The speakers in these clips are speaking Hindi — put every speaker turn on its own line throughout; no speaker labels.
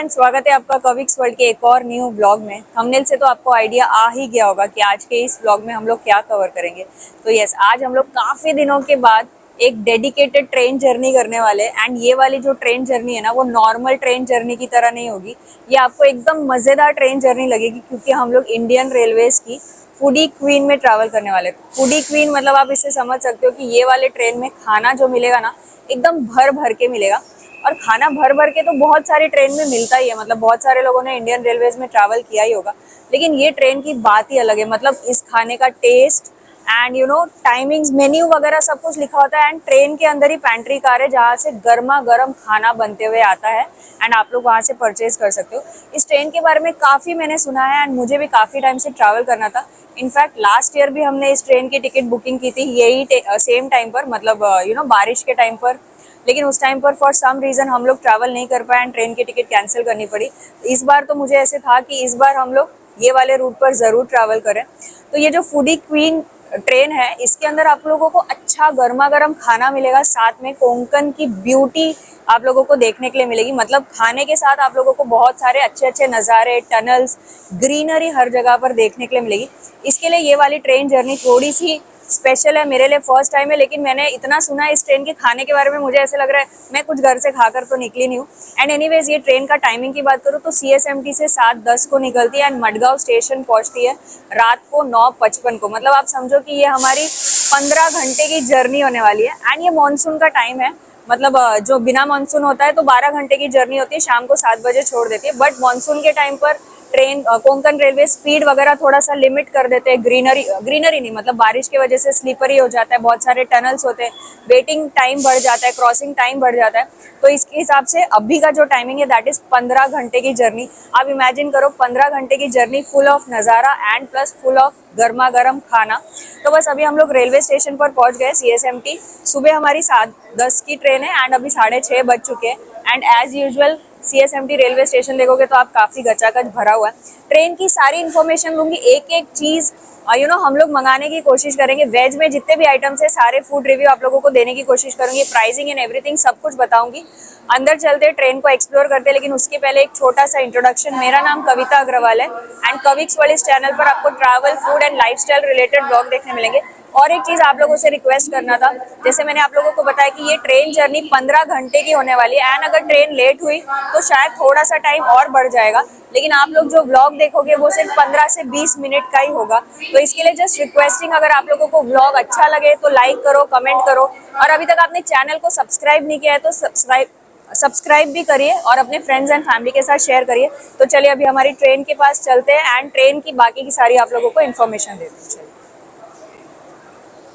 फ्रेंड्स, स्वागत है आपका कविक्स वर्ल्ड के एक और न्यू ब्लॉग में। थंबनेल से तो आपको आइडिया आ ही गया होगा कि आज के इस ब्लॉग में हम लोग क्या कवर करेंगे। तो यस, आज हम लोग काफ़ी दिनों के बाद एक डेडिकेटेड ट्रेन जर्नी करने वाले हैं। एंड ये वाली जो ट्रेन जर्नी है ना, वो नॉर्मल ट्रेन जर्नी की तरह नहीं होगी। ये आपको एकदम मज़ेदार ट्रेन जर्नी लगेगी, क्योंकि हम लोग इंडियन रेलवेज की फूडी क्वीन में ट्रैवल करने वाले थे। फूडी क्वीन मतलब आप इससे समझ सकते हो कि ये वाले ट्रेन में खाना जो मिलेगा ना, एकदम भर भर के मिलेगा। और खाना भर भर के तो बहुत सारी ट्रेन में मिलता ही है, मतलब बहुत सारे लोगों ने इंडियन रेलवेज में ट्रैवल किया ही होगा। लेकिन ये ट्रेन की बात ही अलग है। मतलब इस खाने का टेस्ट एंड टाइमिंग्स, मेन्यू वगैरह सब कुछ लिखा होता है। एंड ट्रेन के अंदर ही पैंट्री कार है, जहाँ से गर्मा गर्म खाना बनते हुए आता है। एंड आप लोग वहाँ से परचेज कर सकते हो। इस ट्रेन के बारे में काफ़ी मैंने सुना है, एंड मुझे भी काफ़ी टाइम से ट्रैवल करना था। इनफैक्ट लास्ट ईयर भी हमने इस ट्रेन की टिकट बुकिंग की थी, यही सेम टाइम पर, मतलब बारिश के टाइम पर। लेकिन उस टाइम पर फॉर सम रीज़न हम लोग ट्रैवल नहीं कर पाए एंड ट्रेन की टिकट कैंसिल करनी पड़ी। इस बार तो मुझे ऐसे था कि इस बार हम लोग ये वाले रूट पर ज़रूर ट्रैवल करें। तो ये जो फूडी क्वीन ट्रेन है, इसके अंदर आप लोगों को अच्छा गर्मा गर्म खाना मिलेगा, साथ में कोंकण की ब्यूटी आप लोगों को देखने के लिए मिलेगी। मतलब खाने के साथ आप लोगों को बहुत सारे अच्छे अच्छे नज़ारे, टनल्स, ग्रीनरी हर जगह पर देखने के लिए मिलेगी। इसके लिए ये वाली ट्रेन जर्नी थोड़ी सी स्पेशल है, मेरे लिए फर्स्ट टाइम है। लेकिन मैंने इतना सुना है इस ट्रेन के खाने के बारे में, मुझे ऐसे लग रहा है मैं कुछ घर से खाकर तो निकली नहीं हूँ। एंड एनीवेज, ये ट्रेन का टाइमिंग की बात करूँ तो CSMT से 7:10 को निकलती है एंड मडगांव स्टेशन पहुँचती है रात को 9:55 को। मतलब आप समझो कि ये हमारी 15 घंटे की जर्नी होने वाली है। एंड ये मानसून का टाइम है। मतलब जो बिना मानसून होता है तो 12 घंटे की जर्नी होती है, शाम को 7 बजे छोड़ देती है। बट मानसून के टाइम पर ट्रेन कोंकण रेलवे स्पीड वगैरह थोड़ा सा लिमिट कर देते हैं। ग्रीनरी नहीं, मतलब बारिश की वजह से स्लीपरी हो जाता है, बहुत सारे टनल्स होते हैं, वेटिंग टाइम बढ़ जाता है, क्रॉसिंग टाइम बढ़ जाता है। तो इसके हिसाब से अभी का जो टाइमिंग है दैट इज 15 घंटे की जर्नी। आप इमेजिन करो, 15 घंटे की जर्नी फुल ऑफ नज़ारा एंड प्लस फुल ऑफ गर्मा गर्म खाना। तो बस अभी हम लोग रेलवे स्टेशन पर पहुंच गए CSMT। सुबह हमारी 7:10 की ट्रेन है एंड अभी 6:30 बज चुके हैं। And as usual CSMT railway station देखोगे तो आप काफ़ी गचागच भरा हुआ है। ट्रेन की सारी इन्फॉर्मेशन दूंगी, एक एक चीज़ हम लोग मंगाने की कोशिश करेंगे। वेज में जितने भी आइटम्स है सारे फूड रिव्यू आप लोगों को देने की कोशिश करूंगी, प्राइसिंग एंड एवरीथिंग सब कुछ बताऊंगी। अंदर चलते ट्रेन को एक्सप्लोर करते, लेकिन उसके पहले एक छोटा सा इंट्रोडक्शन। मेरा नाम कविता अग्रवाल है एंड कविक्स वर्ल्ड इस चैनल पर आपको travel, food and lifestyle related blog देखने मिलेंगे। और एक चीज़ आप लोगों से रिक्वेस्ट करना था, जैसे मैंने आप लोगों को बताया कि ये ट्रेन जर्नी 15 घंटे की होने वाली है। एंड अगर ट्रेन लेट हुई तो शायद थोड़ा सा टाइम और बढ़ जाएगा, लेकिन आप लोग जो व्लॉग देखोगे वो सिर्फ 15 से 20 मिनट का ही होगा। तो इसके लिए जस्ट रिक्वेस्टिंग, अगर आप लोगों को व्लॉग अच्छा लगे तो लाइक करो, कमेंट करो, और अभी तक आपने चैनल को सब्सक्राइब नहीं किया है तो सब्सक्राइब भी करिए और अपने फ्रेंड्स एंड फैमिली के साथ शेयर करिए। तो चलिए अभी हमारी ट्रेन के पास चलते हैं एंड ट्रेन की बाकी की सारी आप लोगों को इन्फॉर्मेशन देते हैं।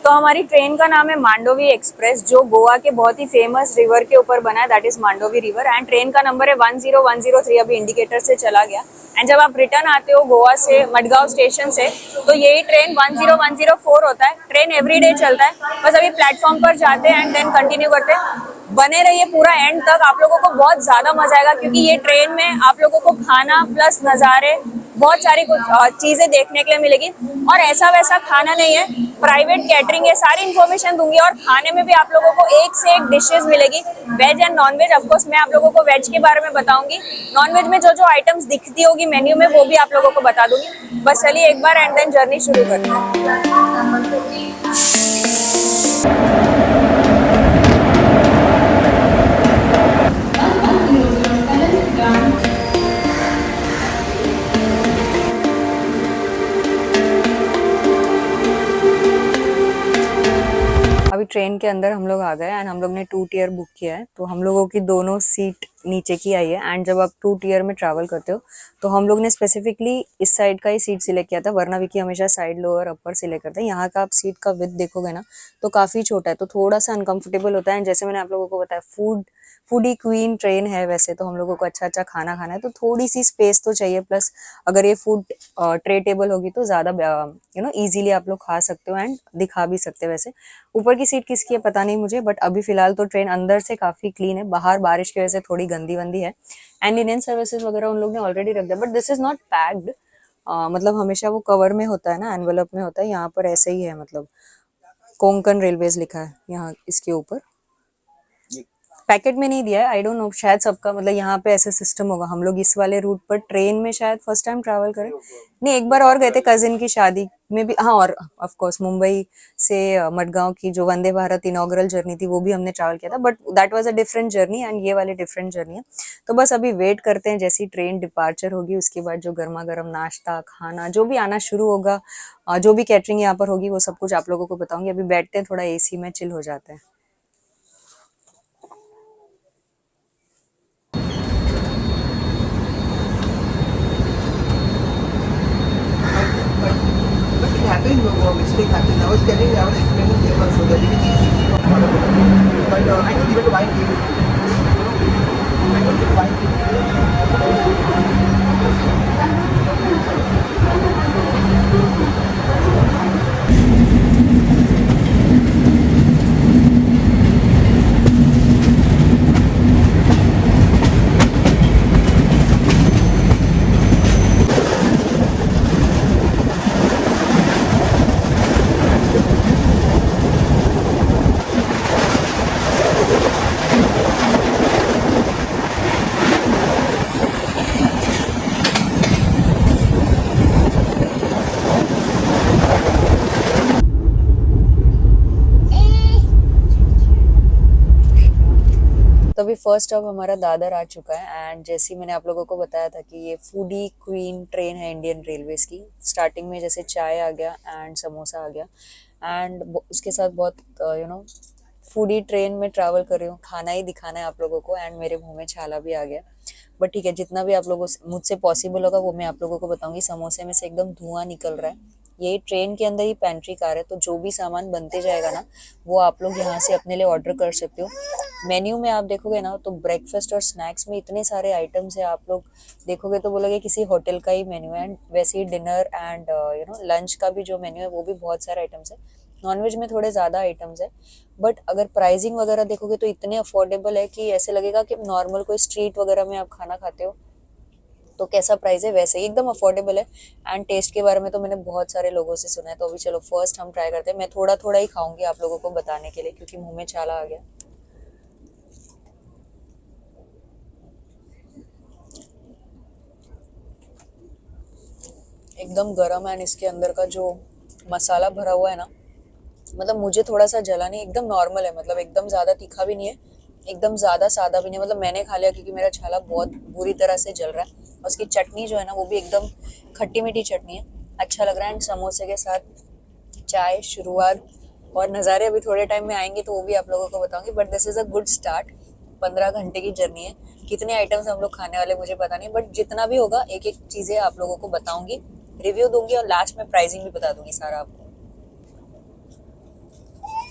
तो हमारी ट्रेन का नाम है मांडोवी एक्सप्रेस, जो गोवा के बहुत ही फेमस रिवर के ऊपर बना है, that is Mandovi river. And train का नंबर है 10103, अभी इंडिकेटर से चला गया। एंड जब आप रिटर्न आते हो गोवा से मडगांव स्टेशन से, तो यही ट्रेन 10104 होता है। ट्रेन एवरीडे चलता है, बस अभी प्लेटफॉर्म पर जाते हैं एंड देन कंटिन्यू करते हैं। बने रहिए पूरा एंड तक, आप लोगों को बहुत ज़्यादा मजा आएगा, क्योंकि ये ट्रेन में आप लोगों को खाना प्लस नज़ारे, बहुत सारी कुछ चीज़ें देखने के लिए मिलेगी। और ऐसा वैसा खाना नहीं है, प्राइवेट कैटरिंग है, सारी इन्फॉर्मेशन दूंगी। और खाने में भी आप लोगों को एक से एक डिशेस मिलेगी, veg and non veg. Of course मैं आप लोगों को वेज के बारे में बताऊंगी, नॉन वेज में जो जो आइटम्स दिखती होगी मेन्यू में वो भी आप लोगों को बता दूंगी। बस चलिए एक बार एंड देन जर्नी शुरू करते हैं। अभी ट्रेन के अंदर हम लोग आ गए एंड हम लोग ने 2 टियर बुक किया है। तो हम लोगों की दोनों सीट नीचे की आई है। एंड जब आप 2 टियर में ट्रैवल करते हो तो हम लोग ने स्पेसिफिकली इस साइड का ही सीट सिलेक्ट किया था, वरना विकी हमेशा साइड लोअर अपर सिलेक्ट करते हैं। यहाँ का आप सीट का विड्थ देखोगे ना तो काफ़ी छोटा है, तो थोड़ा सा अनकंफर्टेबल होता है। एंड जैसे मैंने आप लोगों को बताया, फूडी क्वीन ट्रेन है, वैसे तो हम लोगों को अच्छा अच्छा खाना खाना है, तो थोड़ी सी स्पेस तो चाहिए। प्लस अगर ये फूड ट्रे टेबल होगी तो ज़्यादा इजीली आप लोग खा सकते हो एंड दिखा भी सकते हो। वैसे ऊपर की सीट किसकी है पता नहीं मुझे, बट अभी फिलहाल तो ट्रेन अंदर से काफ़ी क्लीन है, बाहर बारिश की वजह से थोड़ी गंदी वंदी है। एंड इंडियन सर्विसेज वगैरह उन लोग ने ऑलरेडी रख दिया, but this is not packed. मतलब हमेशा वो कवर में होता है ना, एनवेलप में होता है, यहाँ पर ऐसे ही है। मतलब कोंकण रेलवेज लिखा है यहाँ इसके ऊपर। पैकेट में नहीं दिया है, आई डोंट नो, शायद सबका मतलब यहाँ पे ऐसे सिस्टम होगा। हम लोग इस वाले रूट पर ट्रेन में शायद फर्स्ट टाइम ट्रैवल करें। नहीं, एक बार और गए थे कजिन की शादी में भी, हाँ। और ऑफ कोर्स मुंबई से मडगांव की जो वंदे भारत इनॉग्रल जर्नी थी वो भी हमने ट्रैवल किया था, but that was a different journey and ये वाली डिफरेंट जर्नी है। तो बस अभी वेट करते हैं, जैसी ट्रेन डिपार्चर होगी उसके बाद जो गर्मा गर्म नाश्ता खाना जो भी आना शुरू होगा, जो भी कैटरिंग यहाँ पर होगी वो सब कुछ आप लोगों को बताऊंगी। अभी बैठते हैं थोड़ा एसी में, चिल हो जाते हैं।
But it happened, no mistake happened. I was telling, I was explaining them also that it is easy. But I don't give it wine to you. I don't give wine to you.
तो अभी फर्स्ट स्टॉप हमारा दादर आ चुका है एंड जैसे ही मैंने आप लोगों को बताया था कि ये फूडी क्वीन ट्रेन है इंडियन रेलवेज की। स्टार्टिंग में जैसे चाय आ गया एंड समोसा आ गया एंड उसके साथ बहुत फूडी ट्रेन में ट्रैवल कर रही हूँ, खाना ही दिखाना है आप लोगों को एंड मेरे मुंह में छाला भी आ गया। बट ठीक है, जितना भी आप लोगों से मुझसे पॉसिबल होगा वो मैं आप लोगों को बताऊंगी। समोसे में से एकदम धुआं निकल रहा है। ये ट्रेन के अंदर ही पेंट्री कार है, तो जो भी सामान बनते जाएगा ना वो आप लोग यहाँ से अपने लिए ऑर्डर कर सकते हो। मेन्यू में आप देखोगे ना तो ब्रेकफास्ट और स्नैक्स में इतने सारे आइटम्स है, आप लोग देखोगे तो बोलोगे किसी होटल का ही मेन्यू है। एंड वैसे ही डिनर एंड लंच का भी जो मेन्यू है वो भी बहुत सारे आइटम्स है। नॉनवेज में थोड़े ज़्यादा आइटम्स है, बट अगर प्राइसिंग वगैरह देखोगे तो इतने अफोर्डेबल है कि ऐसे लगेगा कि नॉर्मल कोई स्ट्रीट वगैरह में आप खाना खाते हो तो कैसा प्राइस है वैसे ही एकदम अफोर्डेबल है। एंड टेस्ट के बारे में तो मैंने बहुत सारे लोगों से सुना है, तो अभी चलो फर्स्ट हम ट्राई करते हैं। मैं थोड़ा थोड़ा ही खाऊंगी आप लोगों को बताने के लिए क्योंकि मुंह में छाला आ गया। एकदम गरम है एंड इसके अंदर का जो मसाला भरा हुआ है ना, मतलब मुझे थोड़ा सा जला नहीं, एकदम नॉर्मल है। मतलब एकदम ज्यादा तीखा भी नहीं है, एकदम ज्यादा सादा भी नहीं। मतलब मैंने खा लिया क्योंकि मेरा छाला बहुत बुरी तरह से जल रहा है। और उसकी चटनी जो है ना वो भी एकदम खट्टी मीठी चटनी है, अच्छा लग रहा है। एंड समोसे के साथ चाय शुरुआत और नज़ारे अभी थोड़े टाइम में आएंगे तो वो भी आप लोगों को बताऊंगी। But this is a good start. 15 घंटे की जर्नी है, कितने आइटम्स हम लोग खाने वाले मुझे पता नहीं, बट जितना भी होगा एक एक चीज़ें आप लोगों को बताऊंगी, रिव्यू दूंगी और लास्ट में प्राइसिंग भी बता दूंगी सारा आपको।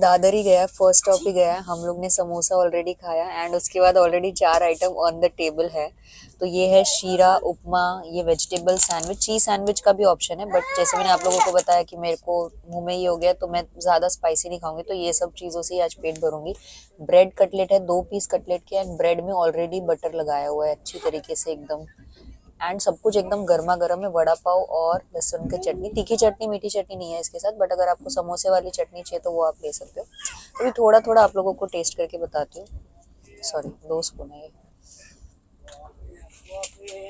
दादर ही गया, फर्स्ट स्टॉप ही गया है। हम लोग ने समोसा ऑलरेडी खाया एंड उसके बाद already 4 item on the table है। तो ये है शीरा उपमा, ये वेजिटेबल सैंडविच, चीज सैंडविच का भी ऑप्शन है। बट जैसे मैंने आप लोगों को बताया कि मेरे को मुंह में ये हो गया तो मैं ज़्यादा स्पाइसी नहीं खाऊंगी, तो ये सब चीज़ों से ही आज पेट भरूंगी। ब्रेड कटलेट है, 2 पीस कटलेट के एंड ब्रेड में ऑलरेडी बटर लगाया हुआ है अच्छी तरीके से एकदम। एंड सब कुछ एकदम गर्मा गर्म है। वड़ा पाव और लहसुन की चटनी, तीखी चटनी मीठी चटनी नहीं है इसके साथ, बट अगर आपको समोसे वाली चटनी चाहिए तो वो आप ले सकते हो। अभी थोड़ा थोड़ा आप लोगों को टेस्ट करके बताती हूँ। सॉरी, 2 स्पून है ये।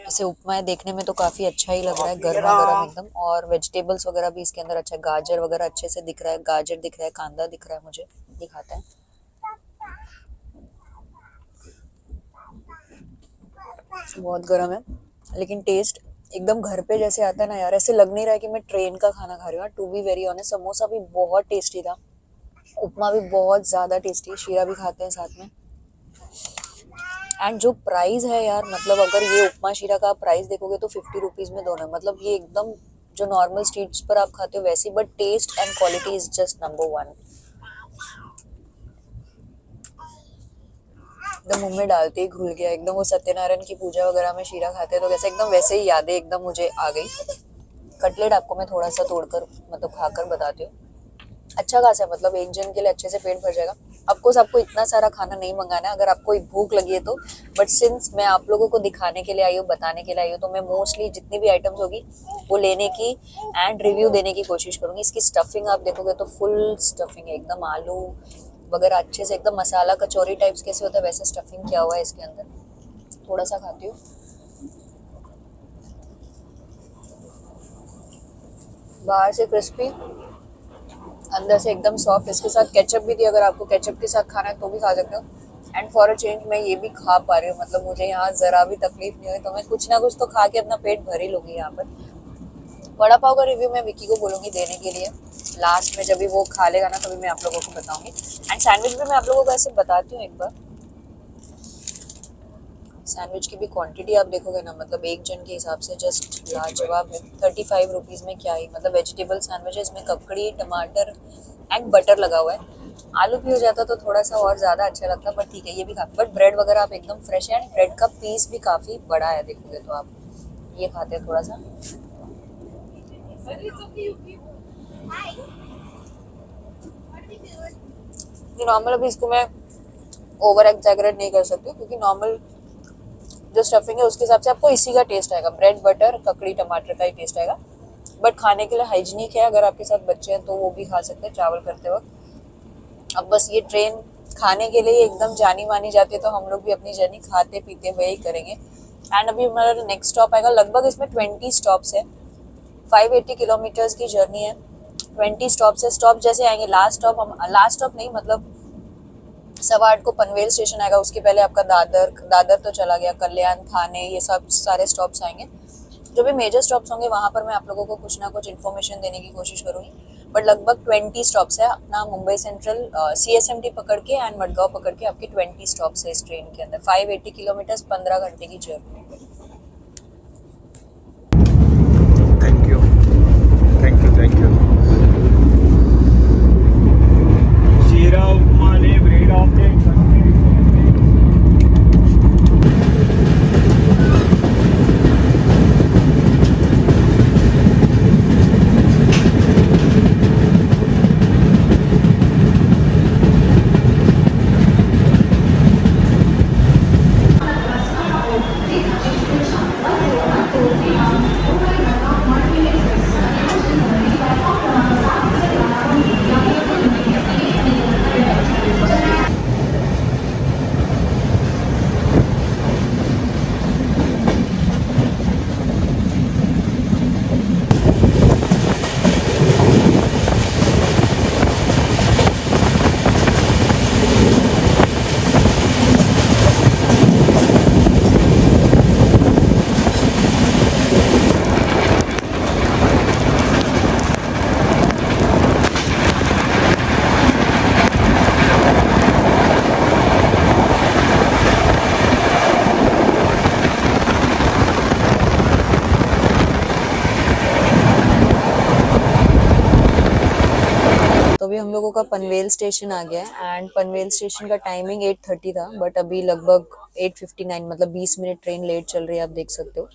इसे उपमा है, देखने में तो काफी अच्छा ही लग रहा है, गर्मा गर्म एकदम। और वेजिटेबल्स वगैरह भी इसके अंदर अच्छा, गाजर वगैरह अच्छे से दिख रहा है, गाजर दिख रहा है, कांदा दिख रहा है, मुझे दिखाता है। बहुत गर्म है लेकिन टेस्ट एकदम घर पे जैसे आता है ना यार, ऐसे लग नहीं रहा है कि मैं ट्रेन का खाना खा रही हूँ। To be very honest, samosa भी बहुत टेस्टी था, उपमा भी बहुत ज्यादा टेस्टी है, शीरा भी खाते हैं साथ में। एंड जो प्राइस है यार, मतलब अगर ये उपमा शीरा का प्राइस देखोगे तो 50 रुपीज में दोनों है। मतलब ये एकदम जो नॉर्मल स्ट्रीट्स पर आप खाते हो वैसी, but taste and quality is just number 1। एकदम मुंह में डालते ही घुल गया एकदम। वो सत्यनारायण की पूजा वगैरह में शीरा खाते हैं तो वैसे एकदम वैसे ही यादें एकदम मुझे आ गई। कटलेट आपको मैं थोड़ा सा तोड़कर मतलब खाकर बताती हूँ। अच्छा खासा है, मतलब एक जन के लिए अच्छे से पेट भर जाएगा। ऑफकोर्स आपको इतना सारा खाना नहीं मंगाना है अगर आपको भूख लगी है तो, बट सिंस मैं आप लोगों को दिखाने के लिए आई हूँ, बताने के लिए आई हूँ, तो मैं मोस्टली जितनी भी आइटम्स होगी वो लेने की एंड रिव्यू देने की कोशिश करूंगी। इसकी स्टफिंग आप देखोगे तो फुल स्टफिंग है एकदम, आलू वगैरह अच्छे से एकदम मसाला कचौरी टाइप्स कैसे होता है वैसे स्टफिंग किया हुआ है इसके अंदर। थोड़ा सा खाती हूँ। बाहर से क्रिस्पी, अंदर से एकदम सॉफ्ट। इसके साथ केचप भी दिया, अगर आपको केचप के साथ खाना है तो भी खा सकते हो। एंड फॉर अ चेंज मैं ये भी खा पा रही हूँ, मतलब मुझे यहाँ जरा भी तकलीफ नहीं हुई, तो मैं कुछ ना कुछ तो खा के अपना पेट भर ही लूंगी यहाँ पर। वड़ा पाव का रिव्यू मैं विकी को बोलूंगी देने के लिए लास्ट में, जब भी वो खा लेगा ना तभी मैं आप लोगों को बताऊंगी। एंड सैंडविच भी मैं आप लोगों को ऐसे बताती हूँ एक बार। सैंडविच की भी क्वांटिटी आप देखोगे ना, मतलब एक जन के हिसाब से जस्ट लाजवाब है। 35 रुपीज़ में क्या ही, मतलब वेजिटेबल सैंडविच है, इसमें ककड़ी, टमाटर एंड बटर लगा हुआ है। आलू भी हो जाता तो थोड़ा सा और ज़्यादा अच्छा लगता, बट ठीक है ये भी काफ़ी। बट ब्रेड वगैरह आप एकदम फ्रेश है, एंड ब्रेड का पीस भी काफ़ी बड़ा है, देखोगे तो आप। ये खाते हैं थोड़ा सा। ये नॉर्मल, अभी इसको मैं ओवर एग्जैगरेट नहीं कर सकती क्योंकि नॉर्मल जो स्टफिंग है उसके हिसाब से आपको इसी का टेस्ट आएगा, ब्रेड बटर ककड़ी टमाटर का ही टेस्ट आएगा। बट खाने के लिए हाइजीनिक है, अगर आपके साथ बच्चे हैं तो वो भी खा सकते हैं ट्रैवल करते वक्त। अब बस ये ट्रेन खाने के लिए एकदम जानी मानी जाती है, तो हम लोग भी अपनी जर्नी खाते पीते हुए ही करेंगे। एंड अभी हमारा नेक्स्ट स्टॉप आएगा, लगभग इसमें 20 स्टॉप्स है, 580 किलोमीटर्स की जर्नी है। 20 स्टॉप से स्टॉप जैसे आएंगे, लास्ट स्टॉप नहीं, मतलब 8:15 को पनवेल स्टेशन आएगा, उसके पहले आपका दादर, दादर तो चला गया, कल्याण, थाने, ये सब सारे स्टॉप्स आएंगे। जो भी मेजर स्टॉप्स होंगे वहां पर मैं आप लोगों को कुछ ना कुछ इन्फॉर्मेशन देने की कोशिश करूंगी। बट लगभग 20 स्टॉप्स है अपना, मुंबई सेंट्रल CSMT पकड़ के एंड मडगांव पकड़ के आपके 20 स्टॉप्स है इस ट्रेन के अंदर। 580 किलोमीटर्स, 15 घंटे की journey.
Thank you thank you thank you. शिरा उपमा ने ब्रेड ऑमलेट।
तो अभी हम लोगों का पनवेल स्टेशन आ गया है, एंड पनवेल स्टेशन का टाइमिंग 8:30 था, बट अभी लगभग 8:59, मतलब 20 मिनट ट्रेन लेट चल रही है, आप देख सकते हो।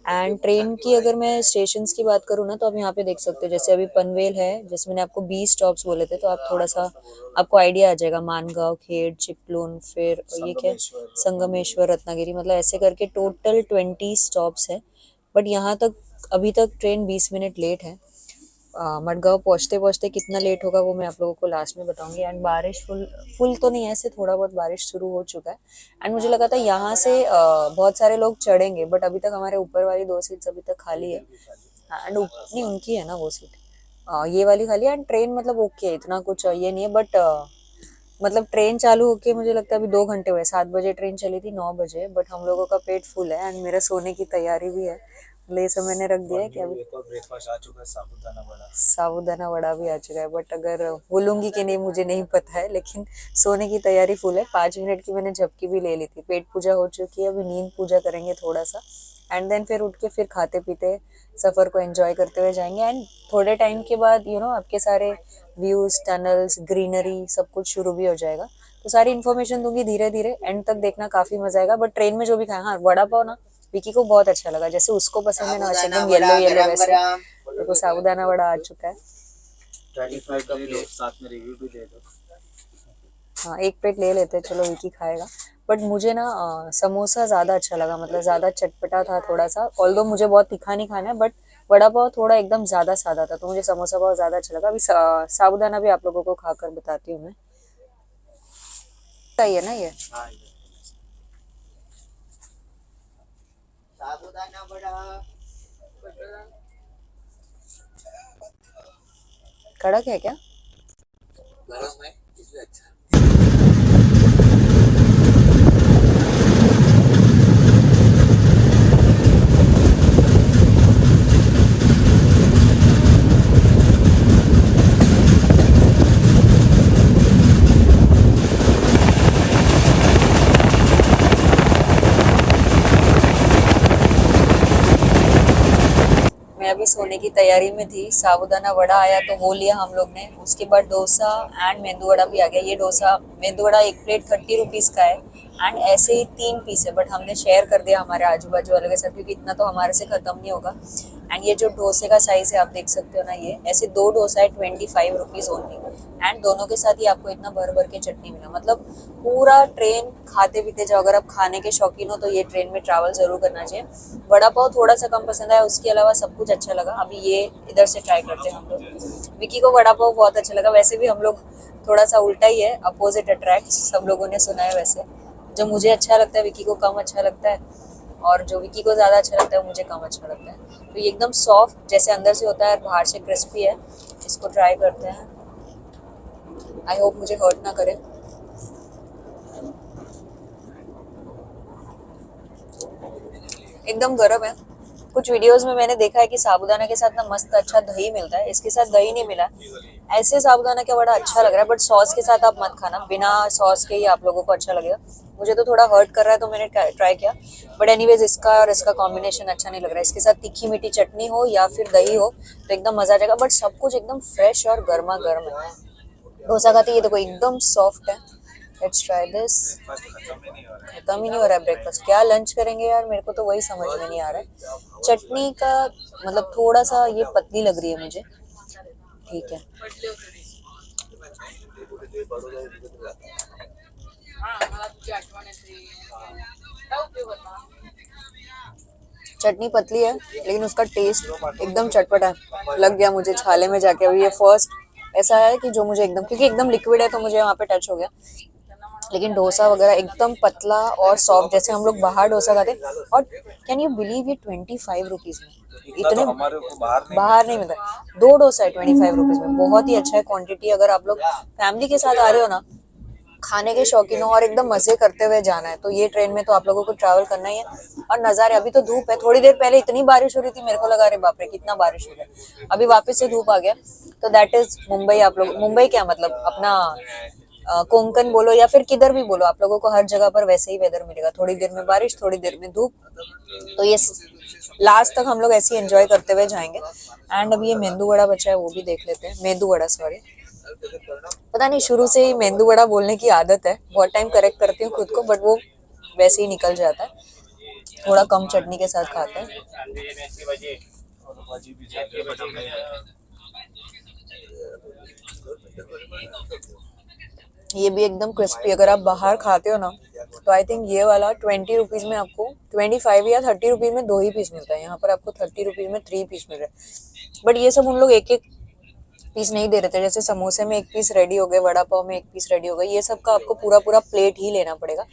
एंड ट्रेन की अगर मैं स्टेशंस की बात करूँ ना, तो आप यहाँ पे देख सकते हो, जैसे अभी पनवेल है, जैसे मैंने आपको 20 स्टॉप्स बोले थे, तो आप थोड़ा सा आपको आइडिया आ जाएगा। मानगांव, खेड़, चिपलून, फिर ये क्या, संगमेश्वर, रत्नागिरी, मतलब ऐसे करके टोटल 20 स्टॉप्स है। बट यहाँ तक अभी तक ट्रेन 20 मिनट लेट है। मडगांव पहुंचते पहुंचते कितना लेट होगा वो मैं आप लोगों को लास्ट में बताऊंगी। एंड बारिश फुल फुल तो नहीं है, ऐसे थोड़ा बहुत बारिश शुरू हो चुका है। एंड मुझे लगा था यहाँ से बहुत सारे लोग चढ़ेंगे, बट अभी तक हमारे ऊपर वाली 2 सीट्स अभी तक खाली है। एंड नहीं, उनकी है ना वो सीट, ये वाली खाली है। एंड ट्रेन मतलब ओके है, इतना कुछ ये नहीं है, बट मतलब ट्रेन चालू होके मुझे लगता है अभी 2 घंटे हुए। 7 बजे ट्रेन चली थी, 9 बजे, बट हम लोगों का पेट फुल है एंड मेरा सोने की तैयारी भी है। मतलब ये सब मैंने रख दिया है कि अभी
एक और ब्रेकफास्ट आ चुका है, साबूदाना वड़ा।
साबूदाना वड़ा भी आ चुका है, बट अगर बोलूंगी कि नहीं मुझे नहीं पता है, लेकिन सोने की तैयारी फुल है। 5 मिनट की मैंने झपकी भी ले ली थी। पेट पूजा हो चुकी है, अभी नींद पूजा करेंगे थोड़ा सा, एंड देन फिर उठ के फिर खाते पीते सफर को एंजॉय करते हुए जाएंगे। एंड थोड़े टाइम के बाद आपके सारे व्यूज, टनल्स, ग्रीनरी सब कुछ शुरू भी हो जाएगा। तो सारी इन्फॉर्मेशन दूंगी धीरे धीरे, एंड तक देखना, काफी मजा आएगा। बट ट्रेन में जो भी खाया, हाँ वड़ा पाव ना विकी को बहुत अच्छा लगा, जैसे उसको पसंद है ना वैसे एकदम येलो येलो वैसे। देखो साबूदाना वड़ा आ चुका है।
25 का प्लेट, साथ में रिव्यू भी दे दो।
हाँ एक प्लेट ले लेते हैं, चलो विकी खाएगा। बट मुझे ना समोसा ज़्यादा अच्छा लगा, मतलब ज़्यादा चटपटा था थोड़ा सा। ऑल्दो मुझे बहुत तीखा नहीं खाना है, बट वड़ा पाव थोड़ा एकदम ज़्यादा सादा था, तो मुझे समोसा पाव ज़्यादा अच्छा लगा। अभी साबूदाना भी आप लोगों को खाकर बताती हूँ मैं। सही है ना ये?
हाँ
साबुदाना बड़ा
कड़क है क्या?
गरम है इसलिए अच्छा।
मैं अभी सोने की तैयारी में थी, साबूदाना वड़ा आया तो वो लिया हम लोग ने। उसके बाद डोसा एंड मेंदू वड़ा भी आ गया। ये डोसा मेंदू वड़ा एक प्लेट 30 रुपीज़ का है एंड ऐसे ही 3 पीस है, बट हमने शेयर कर दिया हमारे आजू बाजू वालों के साथ क्योंकि इतना तो हमारे से ख़त्म नहीं होगा। एंड ये जो डोसे का साइज़ है आप देख सकते हो ना, ये ऐसे 2 डोसा है 25 रुपीज़ ओनली। एंड दोनों के साथ ही आपको इतना भर भर के चटनी मिला। मतलब पूरा ट्रेन खाते पीते जाओ। अगर आप खाने के शौकीन हो तो ये ट्रेन में ट्रैवल ज़रूर करना चाहिए। वड़ा पाव थोड़ा सा कम पसंद आया, उसके अलावा सब कुछ अच्छा लगा। अभी ये इधर से ट्राई करते हैं हम लोग। विकी को वड़ा पाव बहुत अच्छा लगा। वैसे भी हम लोग थोड़ा सा उल्टा ही है, अपोजिट अट्रैक्ट, सब लोगों ने सुना है। वैसे जो मुझे अच्छा लगता है विकी को कम अच्छा लगता है, और जो विकी को ज़्यादा अच्छा लगता है मुझे कम अच्छा लगता है। तो ये एकदम सॉफ्ट जैसे अंदर से होता है, बाहर से क्रिस्पी है। इसको ट्राई करते हैं। आई होप मुझे हर्ट ना करे। एकदम गर्म है। कुछ वीडियोस में मैंने देखा है कि साबूदाना के साथ ना मस्त अच्छा दही मिलता है, इसके साथ दही नहीं मिला। ऐसे साबूदाना का बड़ा अच्छा लग रहा है, बट सॉस के साथ आप मत खाना, बिना सॉस के ही आप लोगों को अच्छा लगेगा। मुझे तो थोड़ा हर्ट कर रहा है तो मैंने ट्राई किया, बट एनीवेज इसका और इसका कॉम्बिनेशन अच्छा नहीं लग रहा है। इसके साथ तीखी मीठी चटनी हो या फिर दही हो तो एकदम मजा आ जाएगा। बट सब कुछ एकदम फ्रेश और गर्मा गर्म है। डोसा खाते ये देखो एकदम सॉफ्ट है। Let's try this. खत्म ही नहीं हो रहा है ब्रेकफास्ट। क्या लंच करेंगे यार, मेरे को तो वही समझ में नहीं आ रहा है। चटनी का मतलब थोड़ा सा ये पतली लग रही है मुझे। ठीक है, चटनी पतली है लेकिन उसका टेस्ट एकदम चटपटा है। लग गया मुझे छाले में जाके। अभी ये फर्स्ट ऐसा है कि जो मुझे एकदम, क्योंकि एकदम लिक्विड है तो मुझे वहाँ पे टच हो गया। लेकिन डोसा वगैरह एकदम पतला और सॉफ्ट, जैसे हम लोग बाहर डोसा खाते। और कैन यू बिलीव ये 25 रुपीज़ में इतने बाहर नहीं मिलता। 2 डोसा है 25 रुपीज़ में, बहुत ही अच्छा है। क्वांटिटी अगर आप लोग फैमिली के साथ आ रहे हो ना, खाने के शौकीन हो और एकदम मजे करते हुए जाना है, तो ये ट्रेन में तो आप लोगों को ट्रैवल करना ही है। और नज़ारे, अभी तो धूप है, थोड़ी देर पहले इतनी बारिश हो रही थी, मेरे को लगा अरे बाप रे कितना बारिश हो गया। अभी वापस से धूप आ गया। तो दैट इज मुंबई। आप लोग मुंबई क्या मतलब अपना कोंकण बोलो या फिर किधर भी बोलो, आप लोगों को हर जगह पर वैसे ही वेदर मिलेगा। थोड़ी देर में बारिश, थोड़ी देर में धूप। तो ये लास्ट तक हम लोग ऐसे ही एंजॉय करते हुए जाएंगे। एंड अभी ये मेंदू वड़ा बचा है, वो भी देख लेते हैं। मेंदू वड़ा, सॉरी, पता नहीं शुरू से ही मेंदू वड़ा बोलने की आदत है। बहुत टाइम करेक्ट करती हूँ खुद को, बट वो वैसे ही निकल जाता है। थोड़ा कम चटनी के साथ खाते हैं। ये भी एकदम क्रिस्पी। अगर आप बाहर खाते हो ना तो आई थिंक ये वाला 20 रुपीज़ में आपको 25 या 30 रुपीज़ में 2 ही पीस मिलता है। यहाँ पर आपको 30 रुपीज़ में 3 पीस मिल रहे हैं। बट ये सब उन लोग एक एक पीस नहीं दे रहे थे। जैसे समोसे में 1 पीस रेडी हो गए, वड़ा पाव में 1 पीस रेडी हो गए, ये सब का आपको पूरा पूरा प्लेट ही लेना पड़ेगा।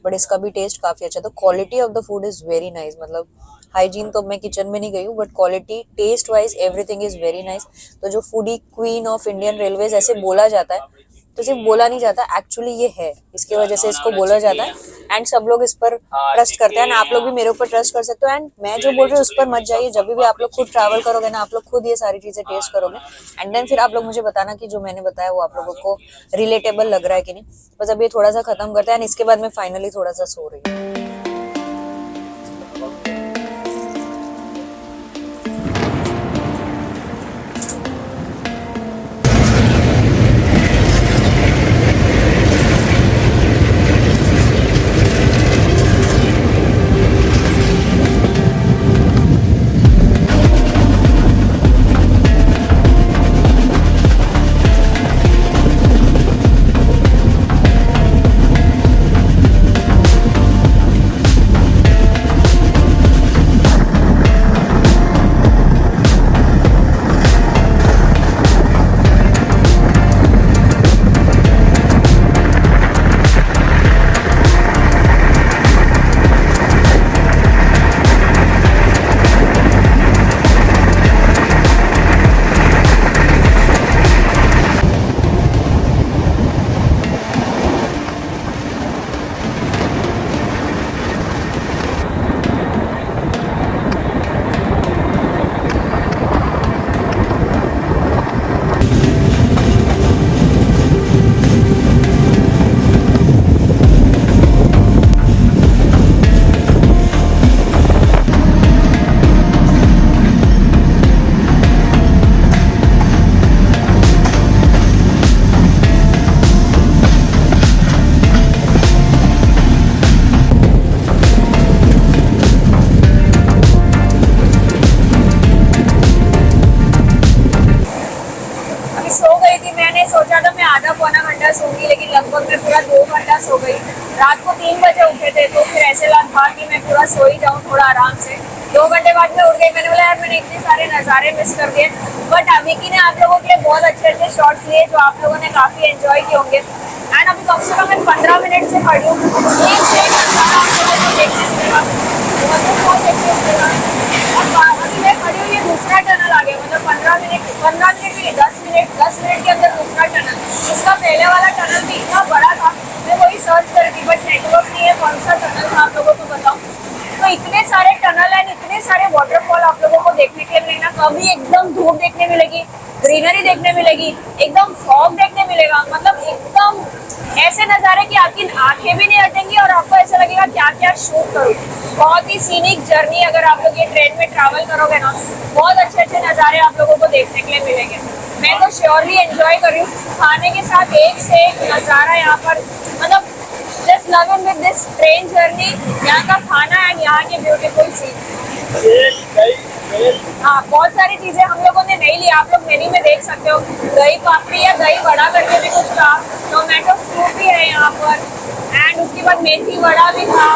बट इसका भी टेस्ट काफ़ी अच्छा। तो quality of the food is very nice. मतलब हाइजीन तो मैं किचन में नहीं गई हूँ, but quality, taste wise everything is very nice. तो जो foodie queen of Indian railways ऐसे बोला जाता है, तो सिर्फ बोला नहीं जाता, एक्चुअली ये है, इसकी वजह से इसको बोला जाता है। एंड सब लोग इस पर ट्रस्ट करते हैं। आप लोग भी मेरे ऊपर ट्रस्ट कर सकते हो। एंड मैं जो बोल रही हूँ उस पर मत जाइए। जब भी आप लोग खुद ट्रैवल करोगे ना, आप लोग खुद ये सारी चीज़ें टेस्ट करोगे एंड देन फिर आप लोग मुझे बताना कि जो मैंने बताया वो आप लोगों को रिलेटेबल लग रहा है कि नहीं। बस अब ये थोड़ा सा खत्म करते हैं एंड इसके बाद मैं फाइनली थोड़ा सा सो रही हूँ। था कि मैं पूरा सो ही जाऊँ थोड़ा आराम से। 2 घंटे बाद मैं उठ गई, मैंने बोला यार मैंने इतने सारे नज़ारे मिस कर दिए। बट अभिकी ने आप लोगों के लिए बहुत अच्छे अच्छे शॉट्स लिए जो आप लोगों ने काफ़ी एंजॉय किए होंगे। एंड अभी कम से कम मैं 15 मिनट से खड़ी हूँ, एक से एक नज़ारा आप लोगों को देखने मिलेगा, बहुत देखने मिलेगा। और अभी मैं खड़ी हूँ, ये दूसरा टनल आ गया, मतलब 15 मिनट भी नहीं, 10 मिनट के अंदर दूसरा टनल। इसका पहले वाला टनल भी इतना बड़ा था, मैं वही सर्च कर रही थी बट नेटवर्क नहीं है कौन सा टनल था आप लोगों को बताऊँ। तो इतने सारे टनल एंड इतने सारे वाटरफॉल आप लोगों को देखने के लिए मिलेगा। कभी एकदम धूप देखने मिलेगी, ग्रीनरी देखने मिलेगी, एकदम फॉग देखने मिलेगा, मतलब एकदम ऐसे नज़ारे कि आपकी आंखें भी नहीं हटेंगी और आपको ऐसा लगेगा क्या क्या शूट करूँ। बहुत ही सीनिक जर्नी, अगर आप लोग ये ट्रेन में ट्रैवल करोगे ना, बहुत अच्छे अच्छे नज़ारे आप लोगों को देखने के लिए मिलेंगे। मैं तो श्योरली एंजॉय कर रही हूँ, खाने के साथ एक से एक नज़ारा यहाँ पर, मतलब just love it with this train journey, यहाँ का खाना एंड यहाँ के ब्यूटीफुल सीन। हाँ, बहुत सारी चीजें हम लोगों ने नहीं ली, आप लोग मेन्यू में देख सकते हो। दही पापड़ी या दही वड़ा करके भी कुछ था, टोमेटो सूप भी है यहाँ पर, एंड उसके बाद मेथी वड़ा भी था,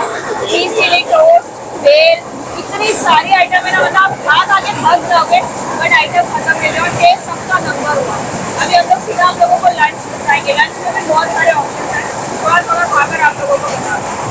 चीज चिली टोस्ट, बेल, इतनी सारी आइटम है ना, मतलब आप खा के थक जाओगे बट आइटम खत्म नहीं हुए और टेस्ट सबका नंबर हुआ। अभी हम लोग सीधा आप लोगों को लंच बताएंगे, लंच में भी बहुत सारे ऑप्शन हैं, थोड़ा थोड़ा खाकर आप लोगों को बता दूँ।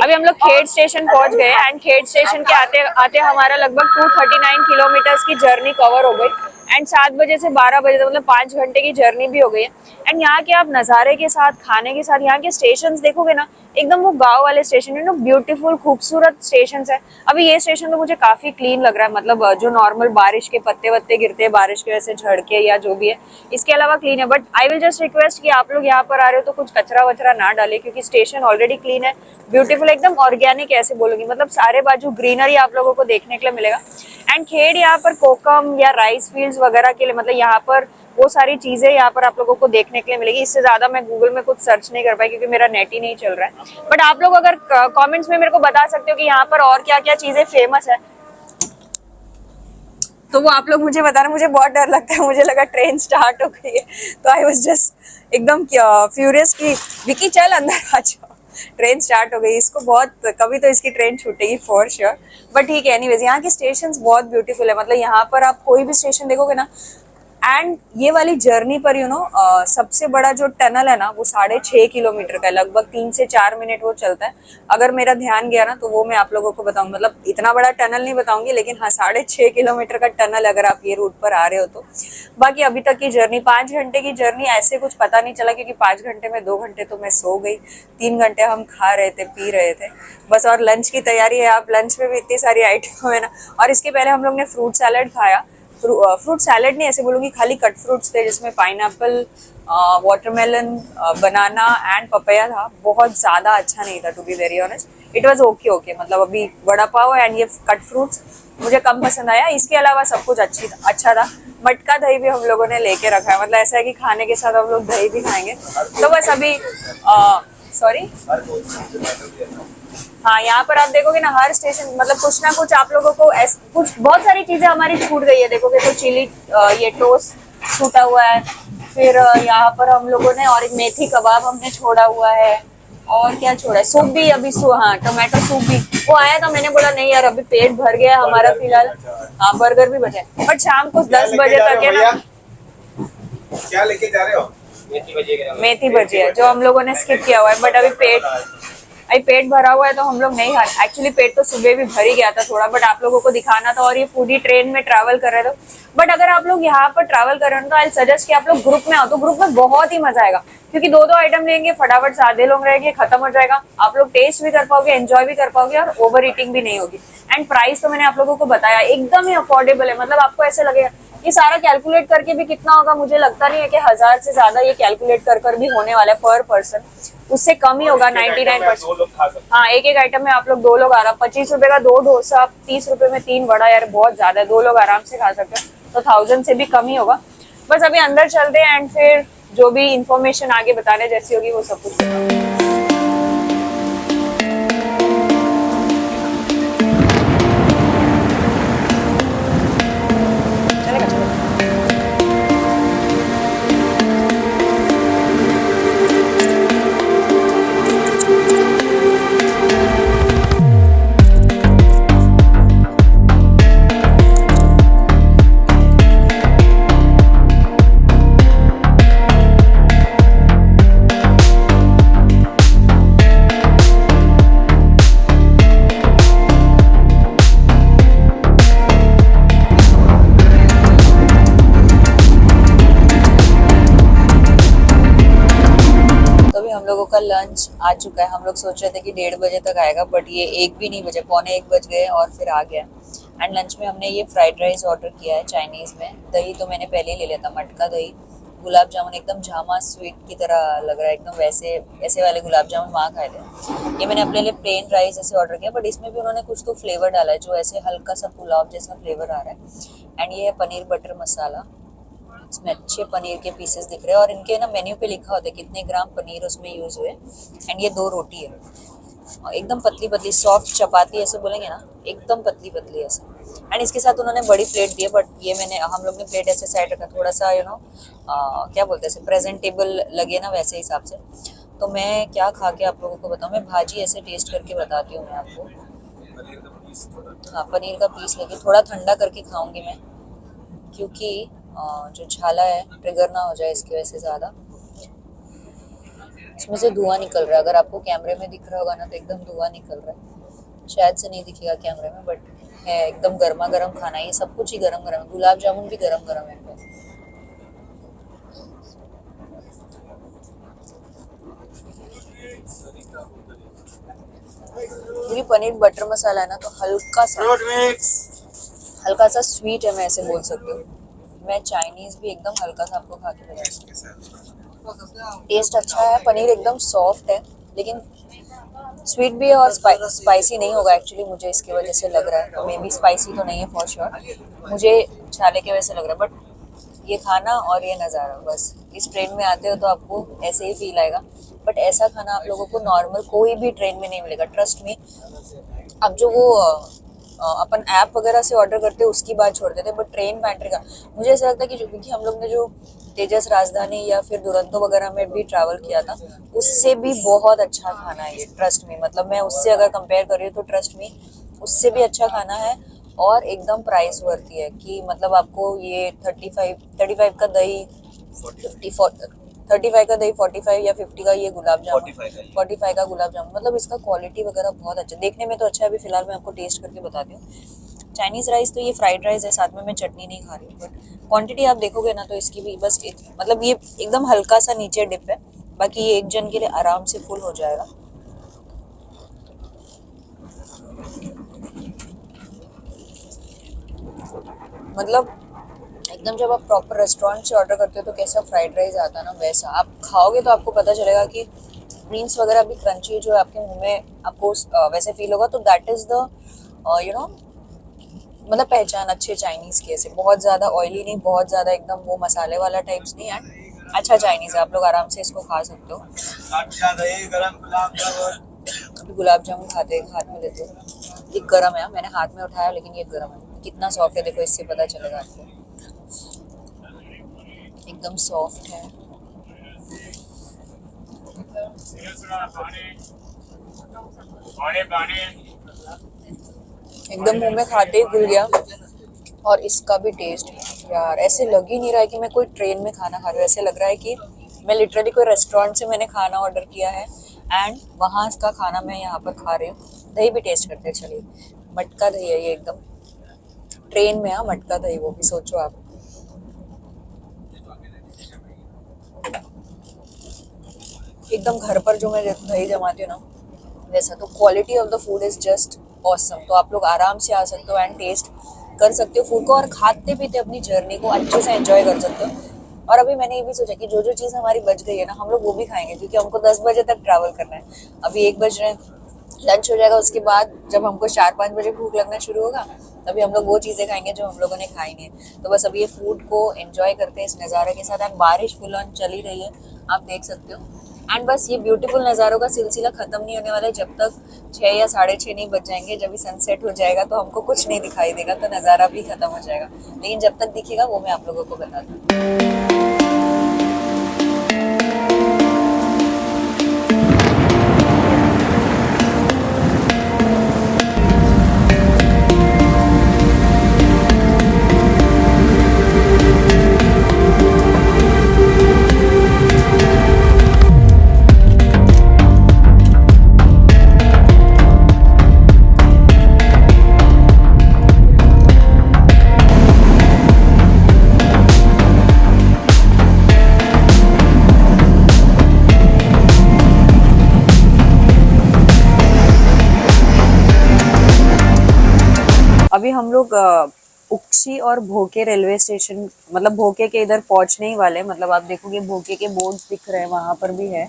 अभी हम लोग खेड़ स्टेशन पहुंच गए एंड खेड़ स्टेशन के आते आते हमारा लगभग 239 किलोमीटर्स की जर्नी कवर हो गई एंड 7 बजे से 12 बजे तक मतलब 5 घंटे की जर्नी भी हो गई है। एंड यहाँ के आप नज़ारे के साथ, खाने के साथ, यहाँ के स्टेशंस देखोगे ना, एकदम वो गांव वाले स्टेशन, यू नो, ब्यूटीफुल खूबसूरत स्टेशंस है। अभी ये स्टेशन तो मुझे काफ़ी क्लीन लग रहा है, मतलब जो नॉर्मल बारिश के पत्ते वत्ते गिरते हैं बारिश के वजह से झड़के या जो भी है, इसके अलावा क्लीन है। But I will just request कि आप लोग यहाँ पर आ रहे हो तो कुछ कचरा वचरा ना डाले, क्योंकि स्टेशन ऑलरेडी क्लीन है, ब्यूटीफुल, एकदम ऑर्गेनिक ऐसे बोलूंगी, मतलब सारे बाजू ग्रीनरी आप लोगों को देखने के लिए मिलेगा। एंड खेड़ यहाँ पर कोकम या राइस फील्ड्स वगैरह के लिए, मतलब यहाँ पर वो सारी चीजें यहाँ पर आप लोगों को देखने के लिए मिलेगी। इससे ज्यादा मैं गूगल में कुछ सर्च नहीं कर पाई क्योंकि मेरा नेट ही नहीं चल रहा है। बट आप लोग अगर कमेंट्स में मेरे को बता सकते हो कि यहाँ पर और क्या क्या चीजें फेमस है तो वो आप लोग मुझे बता रहे। मुझे बहुत डर लगता है, मुझे लगा ट्रेन स्टार्ट हो गई है तो आई वाज जस्ट एकदम फ्यूरियस कि विकी चल अंदर आ जाओ, ट्रेन स्टार्ट हो गई। इसको बहुत कभी तो इसकी ट्रेन छूटेगी फॉर श्योर। बट ठीक है, एनीवेज यहाँ के स्टेशंस बहुत ब्यूटीफुल है, मतलब यहाँ पर आप कोई भी स्टेशन देखोगे ना, एंड ये वाली जर्नी पर यू नो सबसे बड़ा जो टनल है ना वो 6.5 किलोमीटर का है, लगभग 3 से 4 मिनट वो चलता है। अगर मेरा ध्यान गया ना तो वो मैं आप लोगों को बताऊं, मतलब इतना बड़ा टनल नहीं बताऊंगी लेकिन हाँ 6.5 किलोमीटर का टनल अगर आप ये रूट पर आ रहे हो तो। बाकी अभी तक की जर्नी 5 घंटे की जर्नी, ऐसे कुछ पता नहीं चला क्योंकि 5 घंटे में 2 घंटे तो मैं सो गई, 3 घंटे हम खा रहे थे पी रहे थे बस। और लंच की तैयारी है, आप लंच में भी इतनी सारी आइटम है ना। और इसके पहले हम लोग ने फ्रूट सैलड खाया, फ्रूट सैलेड नहीं ऐसे बोलूँगी, खाली कट फ्रूट्स थे जिसमें pineapple, watermelon, banana and papaya था। बहुत ज़्यादा अच्छा नहीं था to be very honest, it was okay. मतलब अभी वड़ा पाव एंड ये कट फ्रूट्स मुझे कम पसंद आया, इसके अलावा सब कुछ अच्छा था। मटका दही भी हम लोगों ने लेके रखा है, मतलब ऐसा है कि खाने के साथ हम लोग दही भी खाएंगे। तो बस अभी सॉरी हाँ, यहाँ पर आप देखोगे ना हर स्टेशन मतलब कुछ ना कुछ आप लोगों को कुछ बहुत सारी चीजें हमारी छूट गई है। देखोगे तो चिली ये टोस्ट छूटा हुआ है, फिर यहाँ पर हम लोगों ने और एक मेथी कबाब हमने छोड़ा हुआ है, और क्या छोड़ा है, सूप भी अभी हाँ टोमेटो सूप भी वो आया था। मैंने बोला नहीं यार अभी पेट भर गया हमारा फिलहाल। हाँ बर्गर भी बचा है बट शाम को 10 बजे तक है ना।
क्या लेके जा रहे हो?
मेथी भजिया जो हम लोगों ने स्किप किया हुआ है, बट अभी पेट भरा हुआ है तो हम लोग नहीं खा रहे। एक्चुअली पेट तो सुबह भी भर ही गया था थोड़ा, बट आप लोगों को दिखाना था और ये पूरी ट्रेन में ट्रैवल कर रहे थे। बट अगर आप लोग यहाँ पर ट्रैवल कर रहे हो तो आई सजेस्ट कि आप लोग ग्रुप में आओ, तो ग्रुप में बहुत ही मजा आएगा क्योंकि 2-2 आइटम लेंगे फटाफट से, आधे लोग रहेंगे खत्म हो जाएगा, आप लोग टेस्ट भी कर पाओगे, एंजॉय भी कर पाओगे और ओवर ईटिंग भी नहीं होगी। एंड प्राइस तो मैंने आप लोगों को बताया एकदम ही अफोर्डेबल है, मतलब आपको ऐसे लगेगा ये सारा कैलकुलेट करके भी कितना होगा मुझे लगता नहीं है कि 1000 से ज्यादा ये कैलकुलेट कर भी होने वाला है पर पर्सन, उससे कम ही होगा 99%। हाँ एक आइटम में आप लोग 2 लोग आराम, 25 रुपए का 2 डोसा, 30 रुपए में 3 वड़ा, यार बहुत ज्यादा है, 2 लोग आराम से खा सकते हैं। तो 1000 से भी कम ही होगा। बस अभी अंदर चलते हैं एंड फिर जो भी इंफॉर्मेशन आगे बताने जैसी होगी वो सब कुछ बताऊंगी। चलेगा चलेगा। हम लोगों का लंच आ चुका है। हम लोग सोच रहे थे कि 1:30 बजे तक आएगा, बट ये 1 भी नहीं बजे, 1:45 बज गए और फिर आ गया। एंड लंच में हमने ये फ्राइड राइस ऑर्डर किया है चाइनीज़ में। दही तो मैंने पहले ही ले लिया था, मटका दही। गुलाब जामुन एकदम झामा स्वीट की तरह लग रहा है, एकदम वैसे ऐसे वाले गुलाब जामुन वहाँ खाए थे। ये मैंने अपने लिए प्लेन राइस ऐसे ऑर्डर किया, बट इसमें भी उन्होंने कुछ तो फ्लेवर डाला है जो ऐसे हल्का सा पुलाव जैसा फ्लेवर आ रहा है। एंड ये है पनीर बटर मसाला, इसमें अच्छे पनीर के पीसेस दिख रहे हैं और इनके ना मेन्यू पे लिखा होता है कितने ग्राम पनीर उसमें यूज़ हुए। एंड ये 2 रोटी है और एकदम पतली पतली सॉफ्ट चपाती ऐसे बोलेंगे ना, एकदम पतली पतली ऐसे। एंड इसके साथ उन्होंने बड़ी प्लेट दी है, बट ये हम लोग ने प्लेट ऐसे साइड रखा, थोड़ा सा क्या बोलते हैं प्रेजेंटेबल लगे ना वैसे हिसाब से। तो मैं क्या खा के आप लोगों को बताऊँ, मैं भाजी ऐसे टेस्ट करके बताती हूँ मैं आपको। हाँ, पनीर का पीस लेके थोड़ा ठंडा करके खाऊंगी मैं, क्योंकि जो छाला है ट्रिगर ना हो जाए इसकी वजह से ज़्यादा। इसमें से धुआं निकल रहा है, अगर आपको कैमरे में दिख रहा होगा ना तो एकदम धुआं निकल रहा है। शायद से नहीं दिखेगा कैमरे में, बट है एकदम गर्मा गर्म खाना है। ये सब कुछ ही गरम गरम है, गुलाब जामुन भी गरम गरम है। क्योंकि पनीर बटर मसाला है ना तो हल्का सा स्वीट है, मैं ऐसे बोल सकती हूँ। मैं चाइनीज़ भी एकदम हल्का सा आपको खा के बताऊँ। टेस्ट अच्छा है, पनीर एकदम सॉफ्ट है, लेकिन स्वीट भी है और स्पाइसी नहीं होगा एक्चुअली, मुझे इसकी वजह से लग रहा है। मे बी स्पाइसी तो नहीं है फॉर श्योर, मुझे छाले की वजह से लग रहा है। बट ये खाना और ये नज़ारा, बस इस ट्रेन में आते हो तो आपको ऐसे ही फील आएगा। बट ऐसा खाना आप लोगों को नॉर्मल कोई भी ट्रेन में नहीं मिलेगा, ट्रस्ट में। अब जो वो अपन ऐप वगैरह से ऑर्डर करते हैं उसकी बात छोड़ देते हैं, बट ट्रेन पैंट्री का मुझे ऐसा लगता है कि क्योंकि हम लोग ने जो तेजस राजधानी या फिर दुरंतो वगैरह में भी ट्रैवल किया था, उससे भी बहुत अच्छा खाना है ये, ट्रस्ट में। मतलब मैं उससे अगर कंपेयर कर रही हूँ तो ट्रस्ट में उससे भी अच्छा खाना है और एकदम प्राइस वर्ती है। कि मतलब आपको ये 35 का दही 35 का दही 45 या 50 का ये गुलाब जामुन 45 का गुलाब जामुन, मतलब इसका क्वालिटी वगैरह बहुत अच्छा, देखने में तो अच्छा है। अभी फिलहाल मैं आपको टेस्ट करके बताती हूँ। चाइनीज़ राइस तो ये फ्राइड राइस है, साथ में मैं चटनी नहीं खा रही हूँ, बट क्वांटिटी आप देखोगे ना तो इसकी भी बस मतलब ये एकदम हल्का सा नीचे डिप है, बाकी ये एक जन के लिए आराम से फुल हो जाएगा। मतलब एकदम जब आप प्रॉपर रेस्टोरेंट से ऑर्डर करते हो तो कैसा फ्राइड राइस आता है ना, वैसा आप खाओगे तो आपको पता चलेगा कि ग्रीन्स वगैरह भी क्रंची जो है आपके मुंह में आपको वैसे फील होगा। तो दैट इज़ द मतलब पहचान अच्छे चाइनीज़ की। ऐसे बहुत ज़्यादा ऑयली नहीं, बहुत ज़्यादा एकदम वो मसाले वाला टाइप्स नहीं, एंड अच्छा चाइनीज़ है, आप लोग आराम से इसको खा सकते हो। अभी गुलाब जामुन खाते हाथ में लेते हो, ये गर्म है, मैंने हाथ में उठाया लेकिन ये गर्म है। कितना सॉफ्ट है देखो, इससे पता चलेगा आपको, एकदम सॉफ्ट है। एकदम मुंह में खाते ही घुल गया। और इसका भी टेस्ट यार, ऐसे लग ही नहीं रहा है कि मैं कोई ट्रेन में खाना खा रही हूँ, ऐसे लग रहा है कि मैं लिटरली कोई रेस्टोरेंट से मैंने खाना ऑर्डर किया है एंड वहाँ का खाना मैं यहाँ पर खा रही हूँ। दही भी टेस्ट करते हैं, चलिए। मटका दही है ये, एकदम ट्रेन में। हाँ, मटका दही, वो भी सोचो आप। एकदम घर पर जो मैं दही जमाती हूँ ना वैसा। तो quality of the food is just awesome. तो आप लोग आराम से आ सकते हो एंड टेस्ट कर सकते हो फूड को, और खाते पीते अपनी जर्नी को अच्छे से एंजॉय कर सकते हो। और अभी मैंने ये भी सोचा कि जो जो चीज़ हमारी बच गई है ना, हम लोग वो भी खाएंगे, क्योंकि हमको 10 बजे तक ट्रैवल करना है। अभी 1 बज रहे हैं, लंच हो जाएगा, उसके बाद जब हमको 4-5 बजे भूख लगना शुरू होगा तभी हम लोग वो चीज़ें खाएंगे जो हम लोगों ने खाई नहीं है। तो बस अभी ये फूड को एंजॉय करते हैं इस नज़ारे के साथ। एंड बारिश फुल ऑन चली रही है, आप देख सकते हो। एंड बस ये ब्यूटीफुल नज़ारों का सिलसिला ख़त्म नहीं होने वाला है जब तक 6 या 6:30 नहीं बज जाएंगे। जब भी सनसेट हो जाएगा तो हमको कुछ नहीं दिखाई देगा, तो नज़ारा भी ख़त्म हो जाएगा। लेकिन जब तक दिखेगा वो मैं आप लोगों को बता दूँ। अभी हम लोग उक्षी और भोके रेलवे स्टेशन, मतलब भोके के इधर पहुंचने ही वाले हैं। मतलब आप देखोगे भोके के बोर्ड दिख रहे हैं, वहां पर भी है।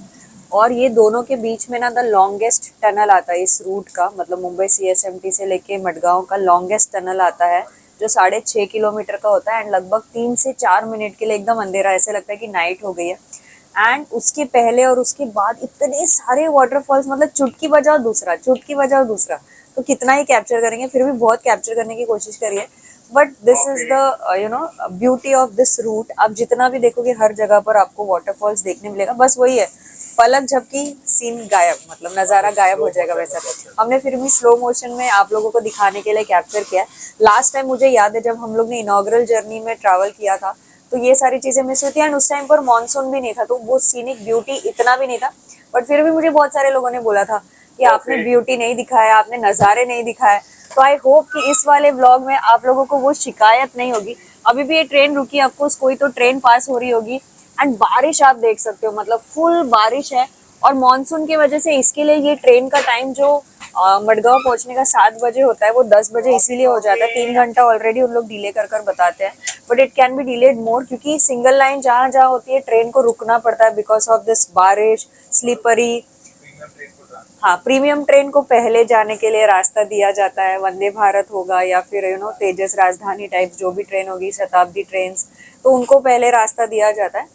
और ये दोनों के बीच में ना द लॉन्गेस्ट टनल आता है इस रूट का, मतलब मुंबई सीएसएमटी से लेके मडगांव का लॉन्गेस्ट टनल आता है, जो 6.5 किलोमीटर का होता है। एंड लगभग 3 से 4 मिनट के लिए एकदम अंधेरा, ऐसे लगता है कि नाइट हो गई है। एंड उसके पहले और उसके बाद इतने सारे वाटरफॉल्स, मतलब चुटकी बजाओ दूसरा, चुटकी बजाओ दूसरा। तो कितना ही कैप्चर करेंगे, फिर भी बहुत कैप्चर करने की कोशिश करिए। But this is the beauty of this route. आप जितना भी देखोगे हर जगह पर आपको वाटरफॉल्स देखने मिलेगा। बस वही है, पलक झपकी सीन गायब, मतलब नज़ारा गायब हो जाएगा वैसा। हमने फिर भी स्लो मोशन में आप लोगों को दिखाने के लिए कैप्चर किया। लास्ट टाइम मुझे याद है जब हम लोग ने इनॉग्रल जर्नी में ट्रैवल किया था, तो ये सारी चीजें मिस होती है। एंड उस टाइम पर मानसून भी नहीं था, तो वो सीनिक ब्यूटी इतना भी नहीं था। बट फिर भी मुझे बहुत सारे लोगों ने बोला था कि आपने ब्यूटी नहीं दिखाया, आपने नज़ारे नहीं दिखाए। तो आई होप कि इस वाले व्लॉग में आप लोगों को वो शिकायत नहीं होगी। अभी भी ये ट्रेन रुकी, ऑफकोर्स कोई तो ट्रेन पास हो रही होगी। एंड बारिश आप देख सकते हो, मतलब फुल बारिश है। और मानसून की वजह से इसके लिए ये ट्रेन का टाइम जो मडगांव पहुंचने का 7 बजे होता है, वो 10 बजे इसीलिए हो जाता है। 3 घंटा ऑलरेडी उन लोग डिले कर कर बताते हैं। But it can be delayed more, क्योंकि सिंगल लाइन जहाँ जहाँ होती है ट्रेन को रुकना पड़ता है बिकॉज ऑफ दिस बारिश, स्लीपरी। हाँ, प्रीमियम ट्रेन को पहले जाने के लिए रास्ता दिया जाता है। वंदे भारत होगा या फिर तेजस राजधानी टाइप जो भी ट्रेन होगी, शताब्दी ट्रेन, तो उनको पहले रास्ता दिया जाता है।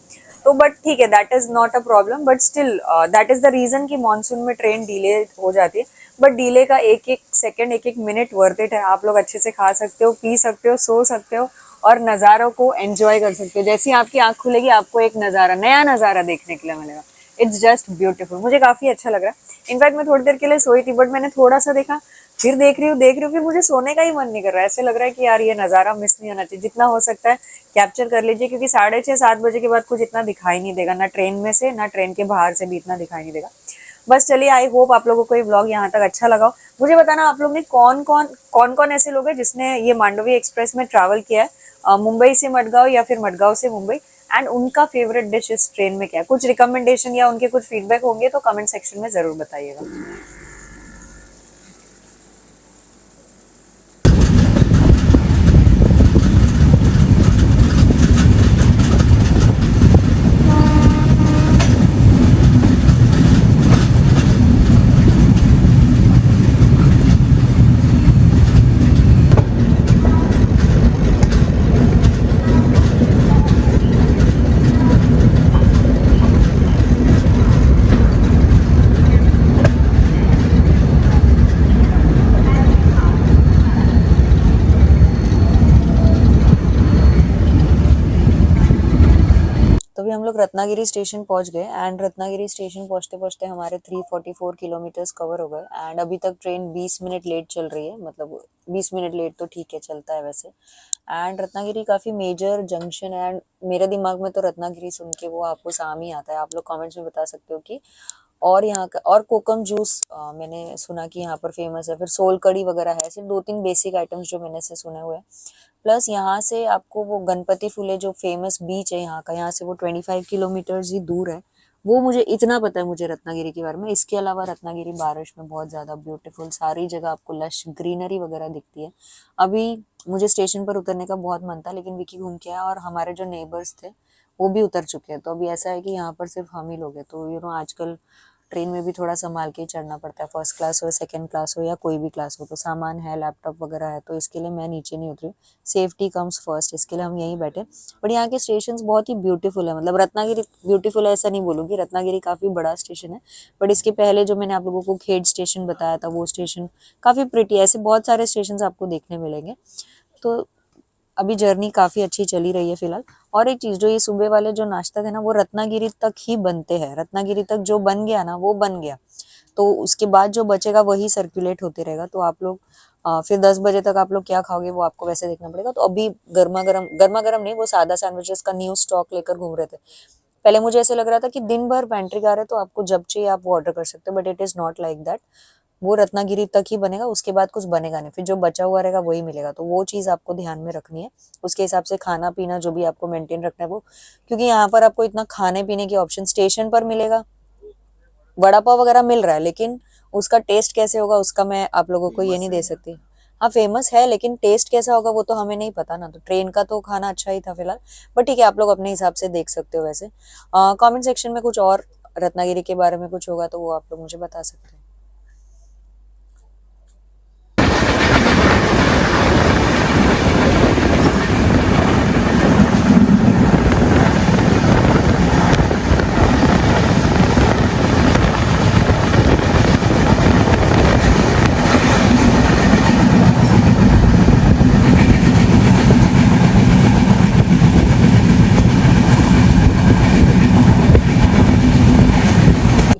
तो बट ठीक है, that is not a problem. But still that is the reason कि मानसून में ट्रेन डिले हो जाती है। बट डिले का एक एक सेकेंड, एक एक मिनट वर्थ इट है। आप लोग अच्छे से खा सकते हो, पी सकते हो, सो सकते हो और नज़ारों को एंजॉय कर सकते हो। जैसे ही आपकी आंख खुलेगी आपको एक नज़ारा, नया नज़ारा देखने के लिए मिलेगा। It's just beautiful. मुझे काफी अच्छा लग रहा है। इनफैक्ट मैं थोड़ी देर के लिए सोई थी, बट मैंने थोड़ा सा देखा, फिर देख रही हूँ, फिर मुझे सोने का ही मन नहीं कर रहा है। ऐसे लग रहा है कि यार ये नज़ारा मिस नहीं होना चाहिए। जितना हो सकता है कैप्चर कर लीजिए, क्योंकि 6:30-7 बजे के बाद कुछ इतना दिखाई नहीं देगा, ना ट्रेन में से ना ट्रेन के बाहर से भी इतना दिखाई नहीं देगा। बस चलिए, आई होप आप लोगों को ये व्लॉग यहाँ तक अच्छा लगा हो। मुझे बताना आप लोग ने कौन कौन ऐसे लोग हैं जिसने ये मांडवी एक्सप्रेस में ट्रैवल किया है, मुंबई से मडगांव या फिर मडगांव से मुंबई। एंड उनका फेवरेट डिश इस ट्रेन में क्या है। कुछ रिकमेंडेशन या उनके कुछ फीडबैक होंगे तो कमेंट सेक्शन में जरूर बताइएगा। तो अभी हम लोग रत्नागिरी स्टेशन पहुंच गए। एंड रत्नागिरी स्टेशन पहुंचते पहुंचते हमारे 344 किलोमीटर्स कवर हो गए। एंड अभी तक ट्रेन 20 मिनट लेट चल रही है, मतलब 20 मिनट लेट तो ठीक है, चलता है वैसे। एंड रत्नागिरी काफ़ी मेजर जंक्शन है। एंड मेरे दिमाग में तो रत्नागिरी सुन के वो आपको साम ही आता है। आप लोग कमेंट्स में बता सकते हो कि और यहाँ का और कोकम जूस मैंने सुना कि यहाँ पर फेमस है। फिर सोल कड़ी वगैरह है। सिर्फ 2-3 बेसिक आइटम्स जो मैंने से सुने हुए हैं। प्लस यहाँ से आपको वो गणपति फुले जो फेमस बीच है यहाँ का, यहाँ से वो 25 किलोमीटर्स ही दूर है। वो मुझे इतना पता है मुझे रत्नागिरी के बारे में। इसके अलावा रत्नागिरी बारिश में बहुत ज़्यादा ब्यूटीफुल, सारी जगह आपको लश ग्रीनरी वगैरह दिखती है। अभी मुझे स्टेशन पर उतरने का बहुत मन था, लेकिन विकी घूम के आया और हमारे जो नेबर्स थे वो भी उतर चुके हैं। तो अभी ऐसा है कि यहाँ पर सिर्फ हम ही लोग हैं। तो आजकल ट्रेन में भी थोड़ा संभाल के ही चढ़ना पड़ता है, फर्स्ट क्लास हो, सेकंड क्लास हो या कोई भी क्लास हो। तो सामान है, लैपटॉप वगैरह है, तो इसके लिए मैं नीचे नहीं उतरी। सेफ्टी कम्स फर्स्ट, इसके लिए हम यहीं बैठे। बट यहाँ के स्टेशन बहुत ही ब्यूटीफुल है, मतलब रत्नागिरी ब्यूटीफुल है ऐसा नहीं बोलूँगी, रत्नागिरी काफ़ी बड़ा स्टेशन है। बट इसके पहले जो मैंने आप लोगों को खेड स्टेशन बताया था, वो स्टेशन काफ़ी प्रिटी है। ऐसे बहुत सारे स्टेशन आपको देखने मिलेंगे। तो अभी जर्नी काफ़ी अच्छी चली रही है फिलहाल। और एक चीज़, जो ये सुबह वाले जो नाश्ता थे ना, वो रत्नागिरी तक ही बनते हैं। रत्नागिरी तक जो बन गया ना, वो बन गया। तो उसके बाद जो बचेगा वही सर्कुलेट होते रहेगा। तो आप लोग फिर 10 बजे तक आप लोग क्या खाओगे वो आपको वैसे देखना पड़ेगा। तो अभी गर्मा गर्म नहीं, वो सादा सैंडविचेस का न्यू स्टॉक लेकर घूम रहे थे। पहले मुझे ऐसे लग रहा था कि दिन भर पेंट्री आ रहे, तो आपको जब चाहिए आप वो ऑर्डर कर सकते हो, but it is not like that. वो रत्नागिरी तक ही बनेगा, उसके बाद कुछ बनेगा नहीं। फिर जो बचा हुआ रहेगा वही मिलेगा। तो वो चीज़ आपको ध्यान में रखनी है। उसके हिसाब से खाना पीना जो भी आपको मेंटेन रखना है वो, क्योंकि यहाँ पर आपको इतना खाने पीने की ऑप्शन स्टेशन पर मिलेगा। वड़ा पाव वगैरह मिल रहा है, लेकिन उसका टेस्ट कैसे होगा उसका मैं आप लोगों को ये नहीं दे सकती। हाँ फेमस है, लेकिन टेस्ट कैसा होगा वो तो हमें नहीं पता ना। तो ट्रेन का तो खाना अच्छा ही था फिलहाल। बट ठीक है, आप लोग अपने हिसाब से देख सकते हो। वैसे कमेंट सेक्शन में कुछ और रत्नागिरी के बारे में कुछ होगा तो वो आप लोग मुझे बता सकते हैं।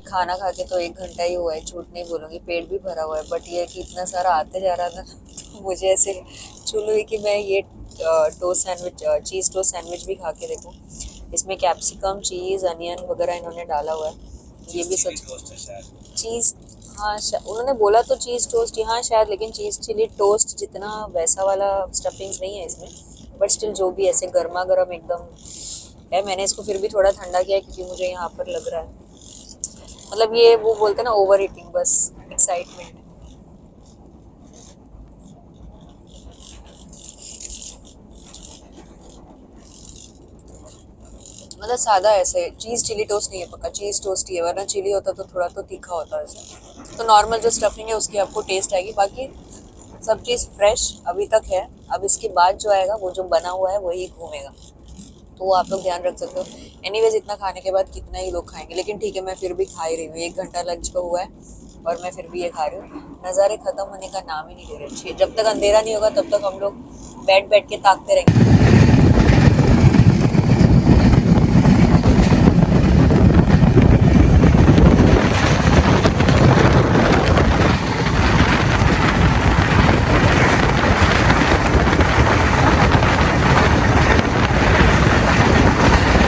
खाना खा के तो 1 घंटा ही हुआ है, झूठ नहीं बोलूँगी, पेट भी भरा हुआ है। बट ये है कि इतना सारा आते जा रहा था तो मुझे ऐसे चुल हुई कि मैं ये टोस्ट सैंडविच, चीज़ टोस्ट सैंडविच भी खा के देखूँ। इसमें कैप्सिकम, चीज़, अनियन वगैरह इन्होंने डाला हुआ है। ये भी सच चीज़, हाँ उन्होंने बोला तो चीज़ टोस्ट यहाँ शायद, लेकिन चीज़ चिली टोस्ट जितना वैसा वाला स्टफिंग्स नहीं है इसमें। बट स्टिल जो भी ऐसे गर्मा गर्म एकदम है। मैंने इसको फिर भी थोड़ा ठंडा किया क्योंकि मुझे यहाँ पर लग रहा है, मतलब ये वो बोलते हैं ना ओवर ईटिंग, बस एक्साइटमेंट। मतलब सादा ऐसे चीज़ चिली टोस्ट नहीं है, पक्का चीज़ टोस्ट ही है, वरना चिली होता तो थोड़ा तो तीखा होता है ऐसे। तो नॉर्मल जो स्टफिंग है उसकी आपको टेस्ट आएगी, बाकी सब चीज़ फ्रेश अभी तक है। अब इसके बाद जो आएगा वो जो बना हुआ है वही घूमेगा, तो वो आप लोग ध्यान रख सकते हो। एनीवेज इतना खाने के बाद कितना ही लोग खाएंगे, लेकिन ठीक है मैं फिर भी खा ही रही हूँ। 1 घंटा लंच का हुआ है और मैं फिर भी ये खा रही हूँ। नज़ारे ख़त्म होने का नाम ही नहीं ले रहे। जब तक अंधेरा नहीं होगा तब तक हम लोग बैठ बैठ के ताकते रहेंगे।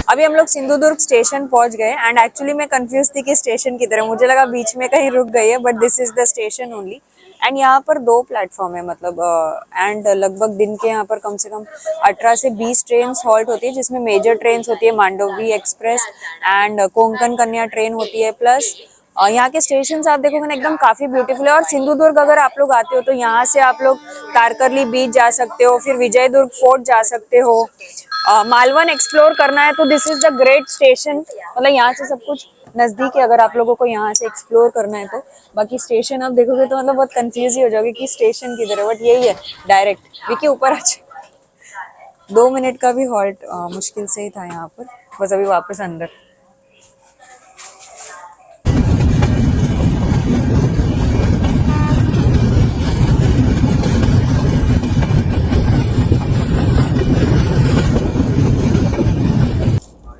अभी हम लोग सिंधुदुर्ग स्टेशन पहुंच गए एंड एक्चुअली मैं कंफ्यूज थी कि स्टेशन की तरह, मुझे लगा बीच में कहीं रुक गई है, but this is the station only. And यहाँ पर 2 प्लेटफॉर्म है, मतलब एंड लगभग दिन के यहाँ पर कम से कम 18 से 20 ट्रेन हॉल्ट होती है, जिसमें मेजर ट्रेन होती है Mandvi express and Konkan Kanya train होती है। प्लस यहाँ के स्टेशन आप देखोगे ना एकदम काफी ब्यूटीफुल है। और सिंधुदुर्ग अगर आप लोग आते हो तो यहाँ से आप लोग तारकर्ली बीच जा सकते हो, फिर विजयदुर्ग फोर्ट जा सकते हो। मालवन एक्सप्लोर करना है तो this is the great station, मतलब यहाँ से सब कुछ नजदीक है अगर आप लोगों को यहाँ से एक्सप्लोर करना है तो। बाकी स्टेशन आप देखोगे तो मतलब बहुत कंफ्यूज ही हो जाओगे कि स्टेशन किधर है, बट यही है डायरेक्ट। विकी ऊपर अच्छा 2 मिनट का भी हॉल्ट मुश्किल से ही था यहाँ पर, बस अभी वापस अंदर।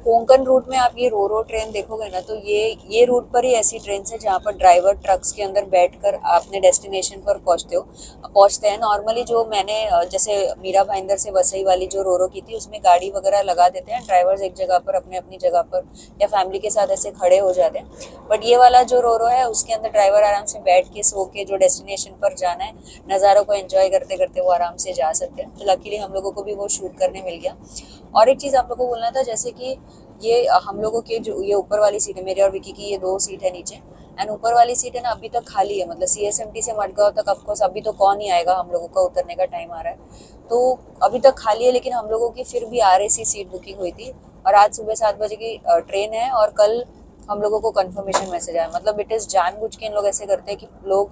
कोंकण रूट में आप ये रो ट्रेन देखोगे ना, तो ये रूट पर ही ऐसी ट्रेन है जहाँ पर ड्राइवर ट्रक्स के अंदर बैठकर अपने डेस्टिनेशन पर पहुंचते हैं। नॉर्मली जो मैंने जैसे मीरा भाईंदर से वसई वाली जो रो की थी, उसमें गाड़ी वगैरह लगा देते हैं ड्राइवर्स एक जगह पर अपने अपनी जगह पर या फैमिली के साथ ऐसे खड़े हो जाते हैं। बट ये वाला जो रो है उसके अंदर ड्राइवर आराम से बैठ के सो के जो डेस्टिनेशन पर जाना है, नज़ारों को एंजॉय करते करते वो आराम से जा सकते हैं। तो लकीली हम लोगों को भी वो शूट करने मिल गया। और एक चीज़ आप लोगों को बोलना था, जैसे कि ये हम लोगों के जो ये ऊपर वाली सीट है, मेरे और विकी की ये 2 सीट है नीचे, एंड ऊपर वाली सीट है ना अभी तक खाली है। मतलब CSMT से मडगांव तक ऑफकोर्स अभी तो कौन ही आएगा, हम लोगों का उतरने का टाइम आ रहा है तो अभी तक खाली है। लेकिन हम लोगों की फिर भी RAC सीट बुकिंग हुई थी और आज सुबह 7 बजे की ट्रेन है और कल हम लोगों को कंफर्मेशन मैसेज आया। मतलब इट इज जानबूझ के इन लोग ऐसे करते हैं कि लोग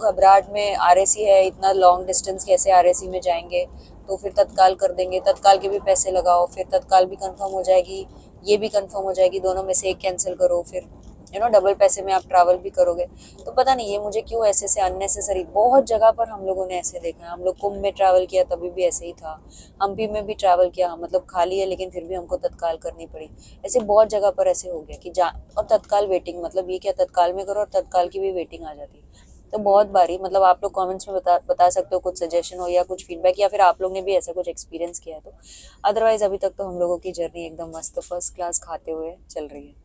घबराहट में आरएसी है, इतना लॉन्ग डिस्टेंस कैसे आरएसी में जाएंगे, तो फिर तत्काल कर देंगे, तत्काल के भी पैसे लगाओ, फिर तत्काल भी कंफर्म हो जाएगी, ये भी कंफर्म हो जाएगी, दोनों में से एक कैंसिल करो, फिर डबल पैसे में आप ट्रैवल भी करोगे। तो पता नहीं ये मुझे क्यों ऐसे से अननेसेसरी, बहुत जगह पर हम लोगों ने ऐसे देखा है। हम लोग कुंभ में ट्रैवल किया तभी भी ऐसे ही था, हम्पी में भी ट्रैवल किया, मतलब खाली है लेकिन फिर भी हमको तत्काल करनी पड़ी। ऐसे बहुत जगह पर ऐसे हो गया कि और तत्काल वेटिंग, मतलब ये क्या, तत्काल में करो और तत्काल की भी वेटिंग आ जाती है। तो बहुत बारी, मतलब आप लोग कमेंट्स में बता सकते हो कुछ सजेशन हो या कुछ फीडबैक, या फिर आप लोग ने भी ऐसा कुछ एक्सपीरियंस किया है तो। अदरवाइज अभी तक तो हम लोगों की जर्नी एकदम मस्त फर्स्ट क्लास खाते हुए चल रही है।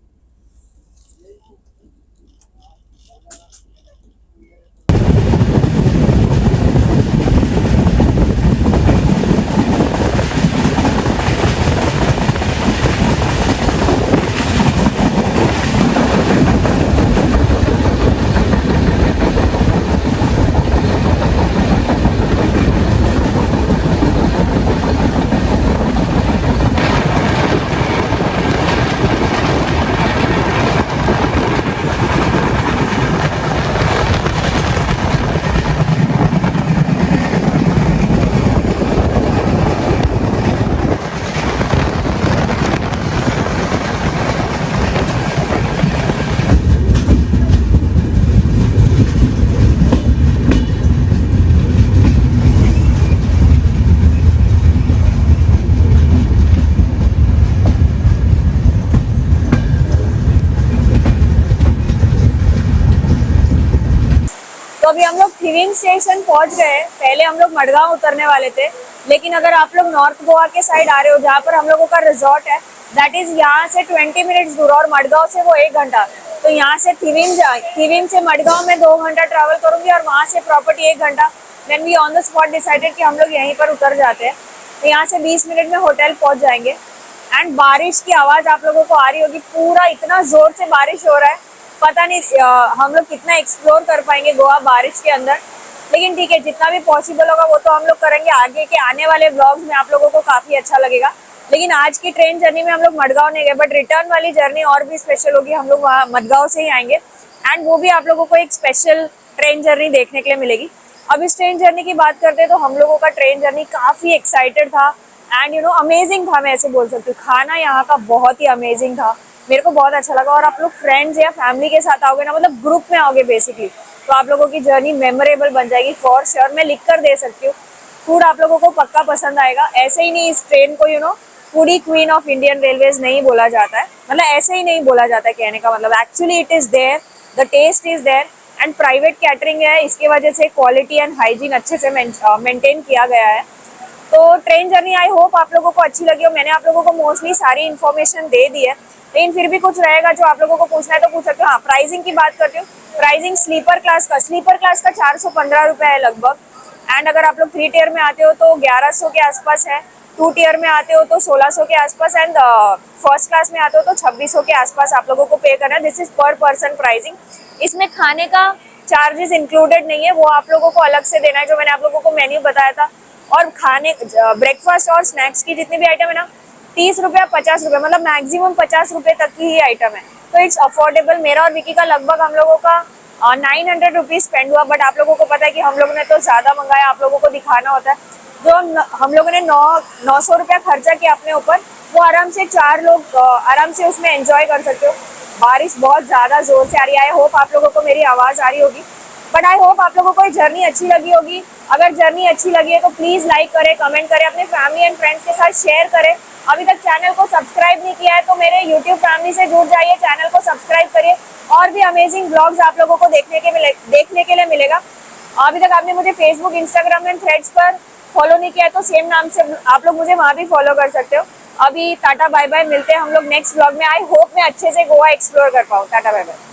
तो अभी हम लोग थिविम स्टेशन पहुंच गए हैं। पहले हम लोग मडगांव उतरने वाले थे, लेकिन अगर आप लोग नॉर्थ गोवा के साइड आ रहे हो जहाँ पर हम लोगों का रिजॉर्ट है, दैट इज यहाँ से 20 मिनट्स दूर और मडगांव से वो 1 घंटा। तो यहाँ से थिविम से मडगांव में 2 घंटा ट्रैवल करूंगी और वहाँ से प्रॉपर्टी 1 घंटा। Then we on the spot decided कि हम लोग यहीं पर उतर जाते हैं। तो यहाँ से 20 मिनट में होटल पहुंच जाएंगे। एंड बारिश की आवाज़ आप लोगों को आ रही होगी, पूरा इतना जोर से बारिश हो रहा है, पता नहीं हम लोग कितना एक्सप्लोर कर पाएंगे गोवा बारिश के अंदर। लेकिन ठीक है, जितना भी पॉसिबल होगा वो तो हम लोग करेंगे। आगे के आने वाले व्लॉग्स में आप लोगों को काफ़ी अच्छा लगेगा। लेकिन आज की ट्रेन जर्नी में हम लोग मडगांव नहीं गए, बट रिटर्न वाली जर्नी और भी स्पेशल होगी। हम लोग वहाँ मडगांव से ही आएंगे एंड वो भी आप लोगों को एक स्पेशल ट्रेन जर्नी देखने के लिए मिलेगी। अब इस ट्रेन जर्नी की बात करते हैं तो हम लोगों का ट्रेन जर्नी काफ़ी एक्साइटेड था एंड अमेजिंग था, मैं ऐसे बोल सकती हूँ। खाना यहाँ का बहुत ही अमेजिंग था, मेरे को बहुत अच्छा लगा। और आप लोग फ्रेंड्स या फैमिली के साथ आओगे ना, मतलब ग्रुप में आओगे बेसिकली, तो आप लोगों की जर्नी मेमोरेबल बन जाएगी फॉर श्योर। मैं लिख कर दे सकती हूँ, फूड आप लोगों को पक्का पसंद आएगा। ऐसे ही नहीं, इस ट्रेन को foodie queen of Indian railways नहीं बोला जाता है, मतलब ऐसे ही नहीं बोला जाता है कहने का मतलब। Actually it is there, the taste is there and private catering है, इसकी वजह से क्वालिटी एंड हाइजीन अच्छे से मेंटेन किया गया है। तो ट्रेन जर्नी आई होप आप लोगों को अच्छी लगी हो। मैंने आप लोगों को मोस्टली सारी इन्फॉर्मेशन दे दी है, लेकिन फिर भी कुछ रहेगा जो आप लोगों को पूछना है तो पूछ सकते हो। हाँ, प्राइसिंग की बात करती हूँ। प्राइसिंग स्लीपर क्लास का 415 रुपये है लगभग। एंड अगर आप लोग 3 टियर में आते हो तो 1100 के आसपास है, 2 टियर में आते हो तो 1600 के आसपास, एंड फर्स्ट क्लास में आते हो तो 2600 के आसपास आप लोगों को पे करना है। दिस इज पर पर्सन प्राइसिंग। इसमें खाने का चार्जेस इंक्लूडेड नहीं है, वो आप लोगों को अलग से देना है, जो मैंने आप लोगों को मेन्यू बताया था। और खाने ब्रेकफास्ट और स्नैक्स की जितनी भी आइटम है ना, 30 रुपये 50 रुपये, मतलब मैक्सिमम 50 रुपये तक की ही आइटम है। तो इट्स अफोर्डेबल। मेरा और विकी का लगभग हम लोगों का 900 रुपीज़ स्पेंड हुआ, बट आप लोगों को पता है कि हम लोगों ने तो ज़्यादा मंगाया, आप लोगों को दिखाना होता है। जो हम लोगों ने 900 रुपया खर्चा किया अपने ऊपर, वो आराम से 4 लोग आराम से उसमें एंजॉय कर सकते हो। बारिश बहुत ज़्यादा ज़ोर से आ रही है, आई होप आप लोगों को मेरी आवाज़ आ रही होगी, बट आई होप आप लोगों को ये जर्नी अच्छी लगी होगी। अगर जर्नी अच्छी लगी है तो प्लीज़ लाइक करें, कमेंट करें, अपने फैमिली एंड फ्रेंड्स के साथ शेयर करें। अभी तक चैनल को सब्सक्राइब नहीं किया है तो मेरे यूट्यूब फैमिली से जुड़ जाइए, चैनल को सब्सक्राइब करिए। और भी अमेजिंग ब्लॉग्स आप लोगों को देखने के लिए मिलेगा। अभी तक आपने मुझे फेसबुक, इंस्टाग्राम एंड थ्रेड्स पर फॉलो नहीं किया है तो सेम नाम से आप लोग मुझे वहाँ भी फॉलो कर सकते हो। अभी टाटा बाय बाय, मिलते हैं हम लोग नेक्स्ट ब्लॉग में। आई होप मैं अच्छे से गोवा एक्सप्लोर कर पाऊँ। Tata bye bye.